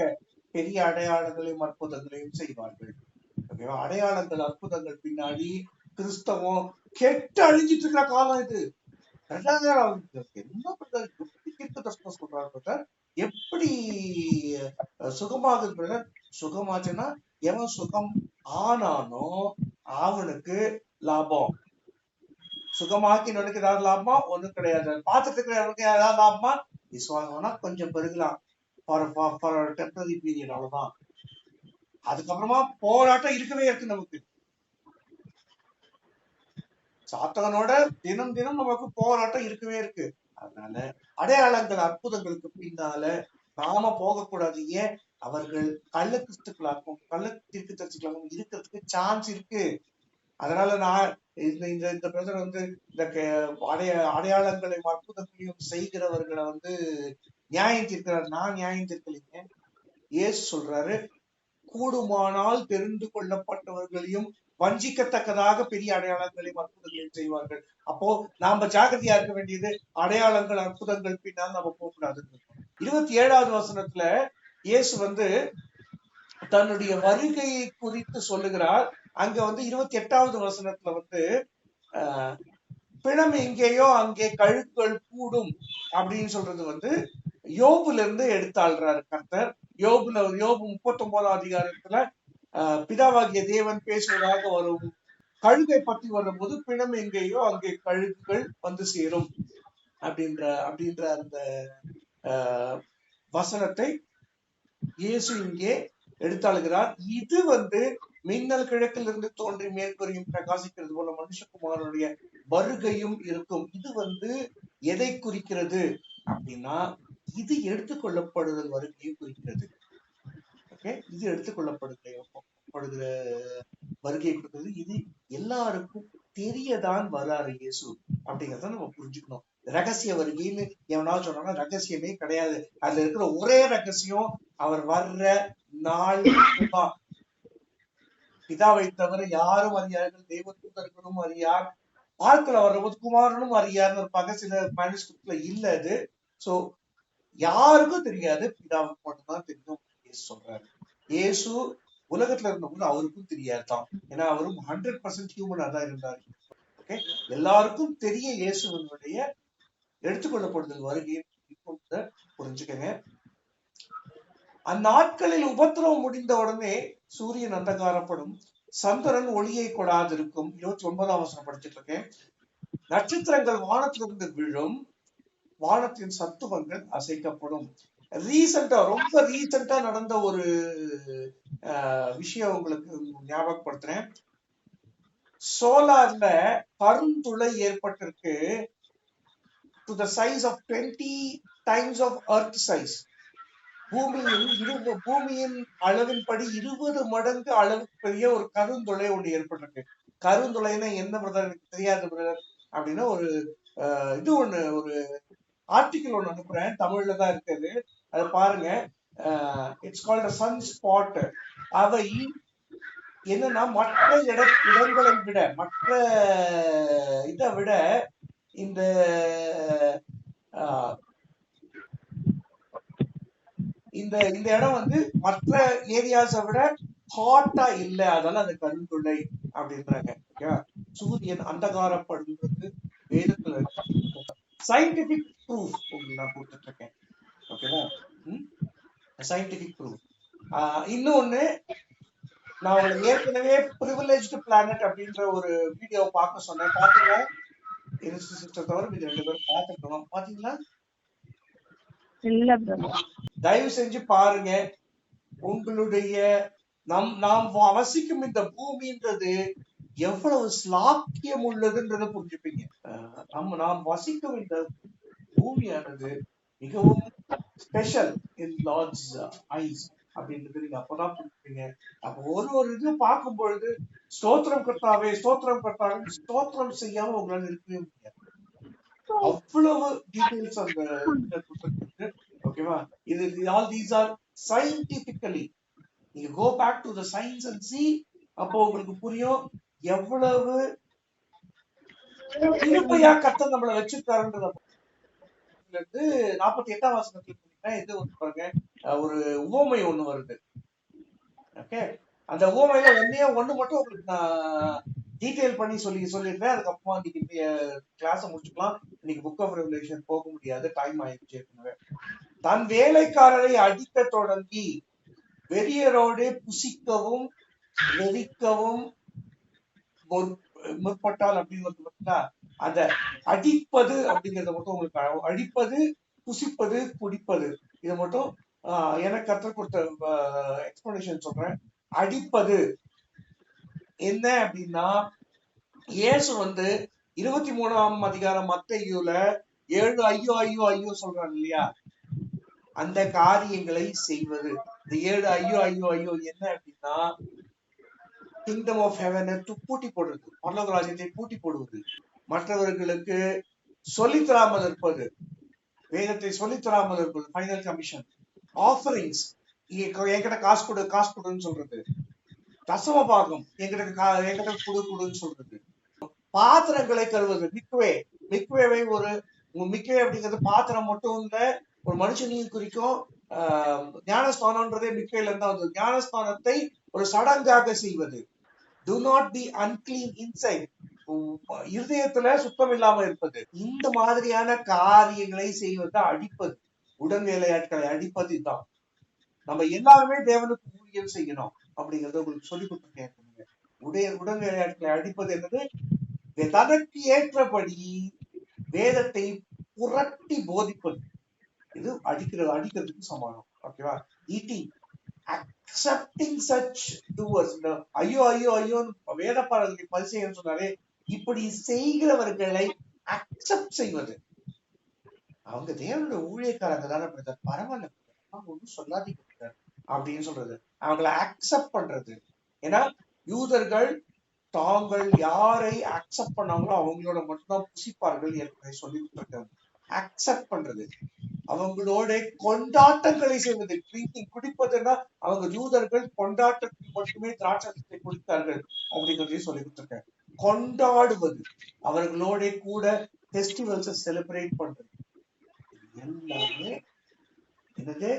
பெரிய அடையாளங்களையும் அற்புதங்களையும் செய்வார்கள். ஓகேவா? அடையாளங்கள் அற்புதங்கள் பின்னாடி கிறிஸ்தவம் கெட்டு அழிஞ்சிட்டு இருக்கிற காலம் இது. என்ன சொல்றாரு? எப்படி சுகமாக சுகமாச்சுன்னா, எவன் சுகம் ஆனானோ அவனுக்கு லாபம். சுகமாக்கினவனுக்கு ஏதாவது லாபமா? ஒண்ணும் கிடையாது. பார்த்துட்டு இருக்கிறவனுக்கு ஏதாவது லாபமா? விசுவாசம்னா கொஞ்சம் பெருகலாம், டெம்பரரி பீரியட், அவ்வளவுதான். அதுக்கப்புறமா போராட்டம் இருக்கவே இருக்கு நமக்கு. சாத்தகனோட தினம் தினம் நமக்கு போராட்டம் இருக்கவே இருக்கு. அதனால அடையாளங்கள் அற்புதங்களுக்கு பின்னால நாம போகக்கூடாது. ஏன்? அவர்கள் கள்ள கிறிஸ்துக்களாகவும் கள்ள தீர்க்க தரிசிகளாகவும் இருக்கிறதுக்கு சான்ஸ் இருக்கு. அதனால நான் இந்த பிரதர் வந்து இந்த அடையாளங்களையும் அற்புதங்களையும் செய்கிறவர்களை வந்து நியாயம் தீர்க்கிறார். நான் நியாயம் தீர்க்கலைங்க. இயேசு சொல்றாரு, கூடுமானால் தெரிந்து கொள்ளப்பட்டவர்களையும் வஞ்சிக்கத்தக்கதாக பெரிய அடையாளங்களையும் அற்புதங்களையும் செய்வார்கள். அப்போ நாம ஜாகிரதையா இருக்க வேண்டியது அடையாளங்கள் அற்புதங்கள் பின்னால் நம்ம போகக்கூடாது. 27வது வசனத்துல இயேசு வந்து தன்னுடைய வருகையை குறித்து சொல்லுகிறார். அங்க வந்து 28வது வசனத்துல வந்து பிணம் எங்கேயோ அங்கே கழுக்குகள் கூடும் அப்படின்னு சொல்றது வந்து யோபுல இருந்து எடுத்தாள்றாரு கர்த்தர். யோபு 39வது அதிகாரத்துல பிதாவாகிய தேவன் பேசுவதாக வரும் கழுகை பற்றி வரும்போது பிணம் எங்கேயோ அங்கே கழுகுகள் வந்து சேரும் அப்படின்ற அந்த வசனத்தை இயேசு இங்கே எடுத்தாளுகிறார். இது வந்து மின்னல் கிழக்கில் இருந்து தோன்றி மேற்கொரியும் பிரகாசிக்கிறது போல மனுஷகுமாரனுடைய வருகையும் இருக்கும். இது வந்து எதை குறிக்கிறது அப்படின்னா, இது எடுத்துக்கொள்ளப்படுதல் வருகையும் குறிக்கிறது. ஓகே, இது எடுத்துக்கொள்ளப்படுகிற வருகையை கொடுக்கிறது. இது எல்லாருக்கும் தெரியதான் வராரு இயேசு அப்படிங்கிறத நம்ம புரிஞ்சுக்கணும். ரகசிய வருகைன்னு எவனாவது சொன்னா ரகசியமே கிடையாது. அதுல இருக்கிற ஒரே ரகசியம் அவர் வர்ற நாள் தான். பிதாவை தவிர யாரும் அறியார்கள், தேவதூதர்களும் அறியார், ஆட்கள் வர்றபோது குமாரனும் அறியாருன்னு இருப்பாங்க. சில மேனுஸ்கிரிப்ட்ல இல்ல அது. சோ யாருக்கும் தெரியாது, பிதாவுக்கு மட்டும்தான் தெரியும் சொல்றாரு. இயேசு உலகத்துல இருந்தபோது அவருக்கும் தெரியாதுதான். ஏன்னா அவரும் 100% ஹியூமனா தான் இருந்தார். ஓகே, எல்லாருக்கும் தெரிய இயேசுவனுடைய எடுத்துக்கொள்ளப்படுதல் வருகை புரிஞ்சுக்கங்க. அந்நாட்களில் உபத்திரவம் முடிந்த உடனே சூரியன் அந்தகாரப்படும், சந்திரன் ஒளியை கொடாதிருக்கும். 29ஆம் வசனம் படிச்சுட்டு இருக்கேன். நட்சத்திரங்கள் வானத்திலிருந்து விழும், வானத்தின் சத்துவங்கள் அசைக்கப்படும். ரொம்ப ரீசெண்டா நடந்த ஒரு விஷயம் உங்களுக்கு ஞாபகப்படுத்துறேன். சோலார்ல கருந்துளை ஏற்பட்டிருக்கு to the size of 20 times of earth size. பூமியின் அளவின்படி 20 மடங்கு அளவுக்கு பெரிய ஒரு கருந்துளை ஒண்ணு ஏற்பட்டிருக்கு. கருந்துளைன்னா என்ன பிரதர், எனக்கு தெரியாது பிரதர் அப்படின்னா ஒரு இது ஒண்ணு, ஒரு ஆர்டிகிள் ஒண்ணு அனுப்புறேன், தமிழ்ல தான் இருக்குது, அதை பாருங்க. It's called sun spot. அவை என்னன்னா மற்ற இடங்களை விட, மற்ற இதை விட இந்த இந்த இந்த இடம் வந்து மற்ற ஏரியாஸை விட ஹாட்டா இல்ல, அதனால அந்த கருந்துளை அப்படின்றாங்க. சூரியன் அந்தகாரப்படுறது வேதத்துல சயின்டிபிக் ப்ரூஃப் உங்களுக்கு நான் கொடுத்துட்டு இருக்கேன். ஓகேவா, சயின்டிபிக் ப்ரூஃப். இன்னொன்னு, நான் உங்களுக்கு ஏற்கனவே ப்ரிவிலேஜ்டு பிளானட் அப்படின்ற ஒரு வீடியோ பார்க்க சொன்னேன். பாத்தீங்களா? சிஸ்டர் தவிர இது 2 பேரும் பார்த்துக்கணும். பாத்தீங்களா? தயவு செஞ்சு பாருங்க. உங்களுடைய நாம் வசிக்கும் இந்த பூமின்றது எவ்வளவு ஸ்லாக்கியம் உள்ளதுன்றதை புரிஞ்சுப்பீங்க. நாம் வசிக்கும் இந்த பூமியானது மிகவும் ஸ்பெஷல் இன் லார்ட்ஸ் ஐஸ் அப்படின்றது நீங்க அப்பதான் புரிஞ்சுப்பீங்க. அப்ப ஒரு இது பார்க்கும் பொழுது ஸ்தோத்திரம் கர்த்தாவே, ஸ்தோத்திரம் கர்த்தாவே, ஸ்தோத்திரம் செய்யாம உங்களால இருக்கவே முடியாது. அவ்வளவு டீடைல்ஸ் அந்த புத்தகத்துக்கு. ஓகேவா, இது ஆல் தீஸ் ஆர் சயின்டிபிக்கலி, நீங்க go back to the science and see, அப்போ உங்களுக்கு புரியும் எவ்வளவு கிருபையா கர்த்தர் நம்மள வச்சிருக்காருன்றத. 48ஆம் வசனத்துல இது பாருங்க, ஒரு உவமை ஒண்ணு வருது. ஓகே, அந்த உவமையில ஒண்ணு மட்டும் உங்களுக்கு நான் டீடைல் பண்ணி சொல்லிடுறேன். அதுக்கப்புறமா இன்னைக்கு கிளாஸ முடிச்சுக்கலாம். இன்னைக்கு புக் ஆஃப் ரெவலேஷன் போக முடியாது, டைம் ஆயிடுச்சு. தன் வேலைக்காரரை அடிக்க தொடங்கி வெறியரோடு புசிக்கவும் வெறிக்கவும் முற்பட்டால் அப்படின்னு அந்த அடிப்பது அப்படிங்கறத மட்டும் உங்களுக்கு, அடிப்பது, புசிப்பது, குடிப்பது, இதை மட்டும் எனக்கு கற்றுக் கொடுத்த எக்ஸ்பிளனேஷன் சொல்றேன். அடிப்பது என்ன அப்படின்னா, இயேசு 23ஆம் அதிகாரம் மத்தேயுல 7 ஐயோ ஐயோ ஐயோ சொல்றாங்க இல்லையா, அந்த காரியங்களை செய்வது. இந்த 7 ஐயோ ஐயோ ஐயோ என்ன அப்படின்னா, கிங்டம் ஆஃப் ஹெவனை பூட்டி போடுறது, பரலோக ராஜ்யத்தை பூட்டி போடுவது, மற்றவர்களுக்கு சொல்லித்தராமல் இருப்பது, வேதத்தை சொல்லித்தராமல் இருப்பது, ஃபைனல் கமிஷன், ஆஃபரிங்ஸ், என்கிட்ட காசு கொடுன்னு சொல்றது, தசம பாகம் என்கிட்ட கொடுன்னு சொல்றது, பாத்திரங்களை கழுவது, மிக்வேவை ஒரு மிக்வே அப்படிங்கிறது பாத்திரம் மட்டும் இல்ல, ஒரு மனுஷனையும் குறிக்கும். ஞானஸ்தானம்ன்றதே மிக்வேல இருந்தா வந்து, ஞானஸ்தானத்தை ஒரு சடங்காக செய்வது. Do not be unclean inside. இருதயத்துல சுத்தம் இல்லாம இருப்பது. இந்த மாதிரியான காரியங்களை செய்வது அடிப்பது, உடன் வேலையாட்களை அடிப்பது தான். நம்ம எல்லாருமே தேவனுக்கு ஊழியம் செய்யணும் அப்படிங்கறத உங்களுக்கு சொல்லி கொடுத்துருக்கேன். உடன் வேலையாட்களை அடிப்பது என்னது, தனக்கு ஏற்றபடி வேதத்தை புரட்டி போதிப்பது. இது அடிக்கிறதுக்கு சமானம். ஓகேவா, ஈட்டிங், accepting such doers. ஐயோ ஐயோ ஐயோ வேதப்பாரர்களுக்கு பரிசெய்யன்னு சொன்னாலே, இப்படி செய்கிறவர்களை அக்செப்ட் செய்வது. அவங்க தேவனுடைய ஊழியக்காரங்க தானே, பரவாயில்ல ஒன்றும் சொல்லாதீங்க அப்படின்னு சொல்றது, அவங்களை அக்செப்ட் பண்றது. ஏன்னா யூதர்கள் தாங்கள் யாரை அக்செப்ட் பண்ணாங்களோ அவங்களோட மட்டும்தான் புசிப்பார்கள் ஏற்கனவே சொல்லி கொடுத்துருக்காங்க. அக்செப்ட் பண்றது, அவங்களோட கொண்டாட்டங்களை செய்வது. ட்ரிங்கிங், குடிப்பதுன்னா அவங்க யூதர்கள் கொண்டாட்டத்தில் மட்டுமே திராட்சரசத்தை குடித்தார்கள் அப்படிங்கிறதையும் சொல்லி கொடுத்துருக்காங்க. கொண்டாடுவது, அவர்களோட கூட ஃபெஸ்டிவல்ஸை செலிப்ரேட் பண்றது, எல்லாமே என்னது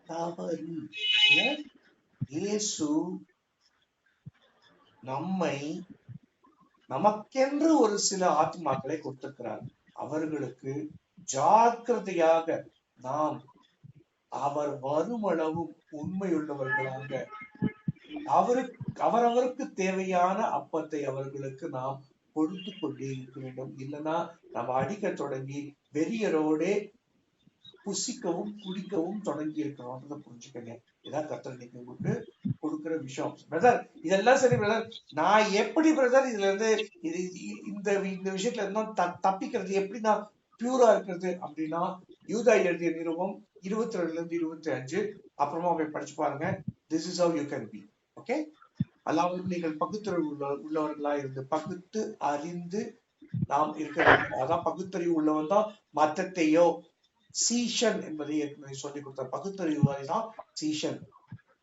தவறு. இயேசு நமக்கென்று ஒரு சில ஆத்மாக்களை கொடுத்திருக்கிறார். அவர்களுக்கு ஜாக்கிரதையாக நாம் அவர் வருமளவும் உண்மையுள்ளவர்களாக அவரவருக்கு தேவையான அப்பத்தை அவர்களுக்கு நாம் கொடுத்து கொண்டே இருக்க வேண்டும். இல்லைன்னா நம்ம அடிக்க தொடங்கி வெறியரோட புசிக்கவும் குடிக்கவும் தொடங்கி இருக்கிறோம். புரிஞ்சுக்கங்க. இதான் கர்த்தர் இன்னைக்கு உங்களுக்கு கொடுக்கிற விஷயம். பிரதர் இதெல்லாம் சரி பிரதர், நான் எப்படி பிரதர் இதுல இருந்து இந்த விஷயத்துல இருந்தும் தப்பிக்கிறது, எப்படி நான் பியூரா இருக்கிறது அப்படின்னா, யூதா எழுதிய நிருபம் 22-25 அப்புறமா போய் படிச்சு பாருங்க. This is how you can be. Okay, அதாவது நீங்கள் பகுத்தறிவு உள்ளவர்களா இருந்து பகுத்து அறிந்து நாம் இருக்க வேண்டும். அதான் பகுத்தறிவு உள்ளவன் தான் மத்தத்தையோ சீஷன் என்பதை ஏற்கனவே சொல்லிக் கொடுத்தார். பகுத்தறிவுவாதி தான் சீஷன்.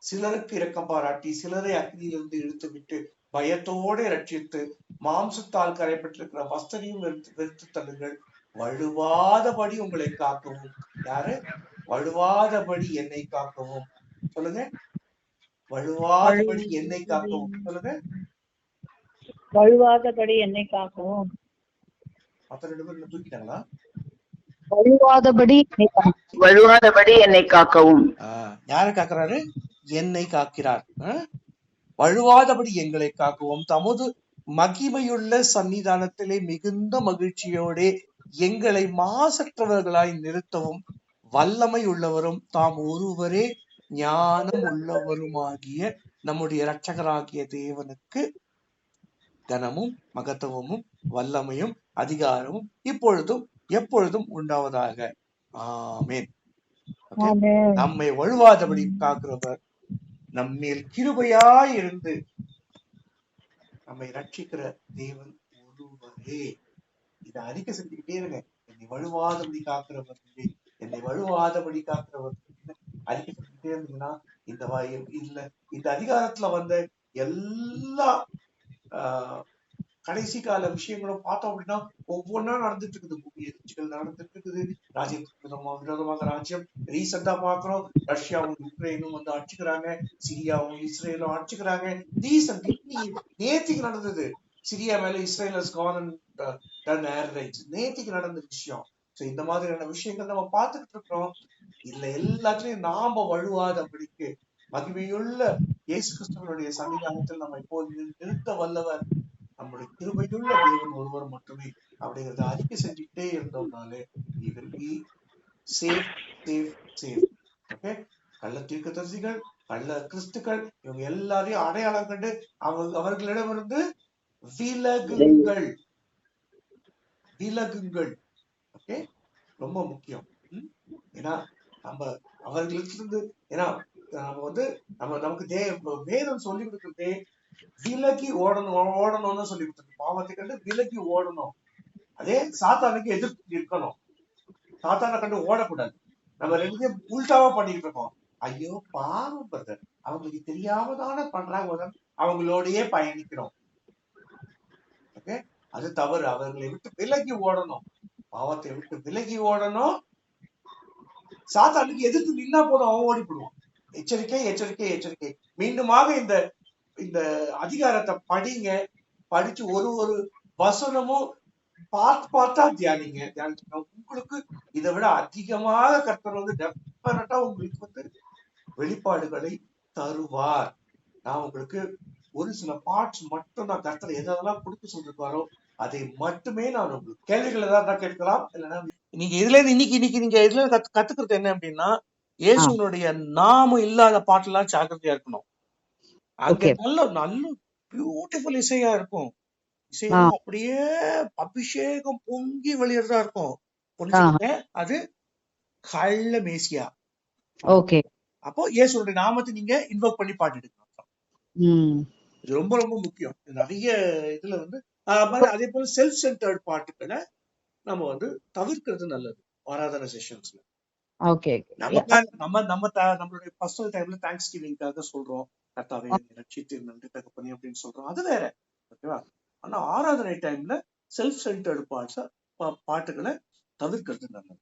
சிலருக்கு இரக்கம் பாராட்டி சிலரை அக்னியிலிருந்து இழுத்து விட்டு பயத்தோட ரட்சித்து மாம்சத்தால் கரைப்பட்டிருக்கிற வஸ்தரையும் வெறுத்து தள்ளுங்கள். வழுவாதபடி உங்களை காக்கவும். யாரு? வழுவாதபடி என்னை காக்கவும். சொல்லுங்க, வழுவாதபடி என்னை காக்கவும். சொல்லுங்க, வழுவாதபடி என்னை காக்கவும். மற்ற 2 பேர் தூக்கிட்டாங்களா? வழுவாதபடி என்னை காக்கவும். யாரை காக்குறாரு? என்னை காக்கிறார். வழுவாதபடி எங்களை காக்கவும், தமது மகிமையுள்ள சன்னிதானத்திலே மிகுந்த மகிழ்ச்சியோட எங்களை மாசற்றவர்களாய் நிறுத்தவும் வல்லமை உள்ளவரும் தாம் ஒருவரே ஞானம் உள்ளவருமாகிய நம்முடைய இரட்சகராகிய தேவனுக்கு கனமும் மகத்துவமும் வல்லமையும் அதிகாரமும் இப்பொழுதும் எப்பொழுதும் உண்டாவதாக. ஆமென். நம்மை வழுவாதபடி காக்கிறவர் நம்மேல் கிருபையாய் இருந்து நம்மை ரட்சிக்கிற தேவன் ஒருவரே. இதை அறிக்கை செஞ்சுக்கிட்டே இருங்க. என்னை வழுவாதபடி காக்கிறவர், என்னை வழுவாதபடி காக்கிறவர் அறிக்கை செஞ்சுக்கிட்டே இருந்தீங்கன்னா இந்த அதிகாரத்துல வந்த எல்லா கடைசி கால விஷயங்களும் பார்த்தோம் அப்படின்னா ஒவ்வொன்னா நடந்துட்டு இருக்குது. பூமி எதிர்ச்சிகள் நடந்துட்டு இருக்குது. ராஜ்யத்துக்கு விரோதமாக ராஜ்யம். ரீசெண்டா பாக்குறோம், ரஷ்யாவும் உக்ரைனும் வந்து அடிச்சுக்கிறாங்க, சிரியாவும் இஸ்ரேலும் அடிச்சுக்கிறாங்க. ரீசெண்ட் நேத்திக்கு நடந்தது, சிரியா மேல இஸ்ரேல் நேத்திக்கு நடந்த விஷயம். இந்த மாதிரியான விஷயங்கள் நம்ம பார்த்துக்கிட்டு இருக்கிறோம். இதுல எல்லாத்துலயும் நாம வழுவாதபடிக்கு மகிமையுள்ள இயேசு கிறிஸ்துவனுடைய சன்னிதானத்தில் நம்ம இப்போது நிறுத்த வல்லவர் நம்முடைய கிருபையுள்ள தேவன் ஒருவர் மட்டுமே அப்படிங்கறத அறிக்கை செஞ்சுக்கிட்டே இருந்தோம்னாலே ஓகே. கள்ள தீர்க்கதரிசிகள், கள்ள கிறிஸ்துக்கள், இவங்க எல்லாரையும் அடையாளம் கண்டு அவர்களிடமிருந்து விலகுங்கள். ஓகே, ரொம்ப முக்கியம். ஏன்னா நம்ம அவர்களிருந்து, ஏன்னா நம்ம வந்து நமக்கு வேதம் சொல்லி கொடுக்கறதே விலகி ஓடணும்னு சொல்லி கொடுத்துருக்கு. பாவத்தை கண்டு விலகி ஓடணும். அதே சாத்தானுக்கு எதிர்த்து இருக்கணும். சாத்தானை கண்டு ஓடக்கூடாது. நம்ம 2 உல்டாவா பண்ணிட்டு இருக்கோம். ஐயோ பாவம் பிரதர், அவங்களுக்கு தெரியாம தானே பண்றாங்க, அவங்களோடயே பயணிக்கிறோம். ஓகே, அது தவறு. அவர்களை விட்டு விலகி ஓடணும். பாவத்தை விட்டு விலகி ஓடணும். சாத்தானுக்கு எதிர்த்து நின்னா போதும், அவன் ஓடி போடுவான். எச்சரிக்கை எச்சரிக்கை எச்சரிக்கை. மீண்டுமாக இந்த அதிகாரத்தை படிங்க. படிச்சு ஒரு வசனமும் பார்த்தா தியானிங்க. உங்களுக்கு இதை விட அதிகமாக கர்த்தர் வந்து டெஃபினட்டா உங்களுக்கு வந்து வெளிப்பாடுகளை தருவார். நான் உங்களுக்கு ஒரு சில பார்ட்ஸ் மட்டும் நான் கர்த்தர் எதெல்லாம் கொடுக்க சொல்லிருக்காரோ அதை மட்டுமே நான் உங்களுக்கு கேள்விகள் ஏதாவது கேட்கலாம். இல்லைன்னா நீங்க இதுல இருந்து இன்னைக்கு நீங்க இதுல கத்துக்கிறது என்ன அப்படின்னா, இயேசுனுடைய நாமம் இல்லாத பாட்டெல்லாம் ஜாக்கிரதையா இருக்கணும். அங்க நல்ல பியூட்டிஃபுல் இசையா இருக்கும். இசையெல்லாம் அப்படியே அபிஷேகம் பொங்கி வெளியிடறதா இருக்கும். புரிஞ்சுக்கங்க, அது கள்ள மேசியா. ஓகே, அப்போ இயேசுடைய நாமத்தை நீங்க இன்வோக் பண்ணி பாடிடுங்க. இது ரொம்ப ரொம்ப முக்கியம். நிறைய இதுல வந்து அதே போல செல்ஃப் சென்டர்ட் பாட்டுக்களை நம்ம வந்து தவிர்க்கிறது நல்லது ஆராதனை செஷன்ஸ்ல. ஓகே. நம்மளுடைய பர்சனல் டைம்ல தேங்க்ஸ் கிவிங்காக சொல்றோம், கர்த்தாவே என்னை ரட்சித்து நன்றி தகப்பனே அப்படின்னு சொல்றோம், அது வேற. ஓகேவா? ஆனா ஆராதனை டைம்ல செல்ஃப் சென்டர்டு பாட்டுகளை தவிர்க்கிறது நல்லது.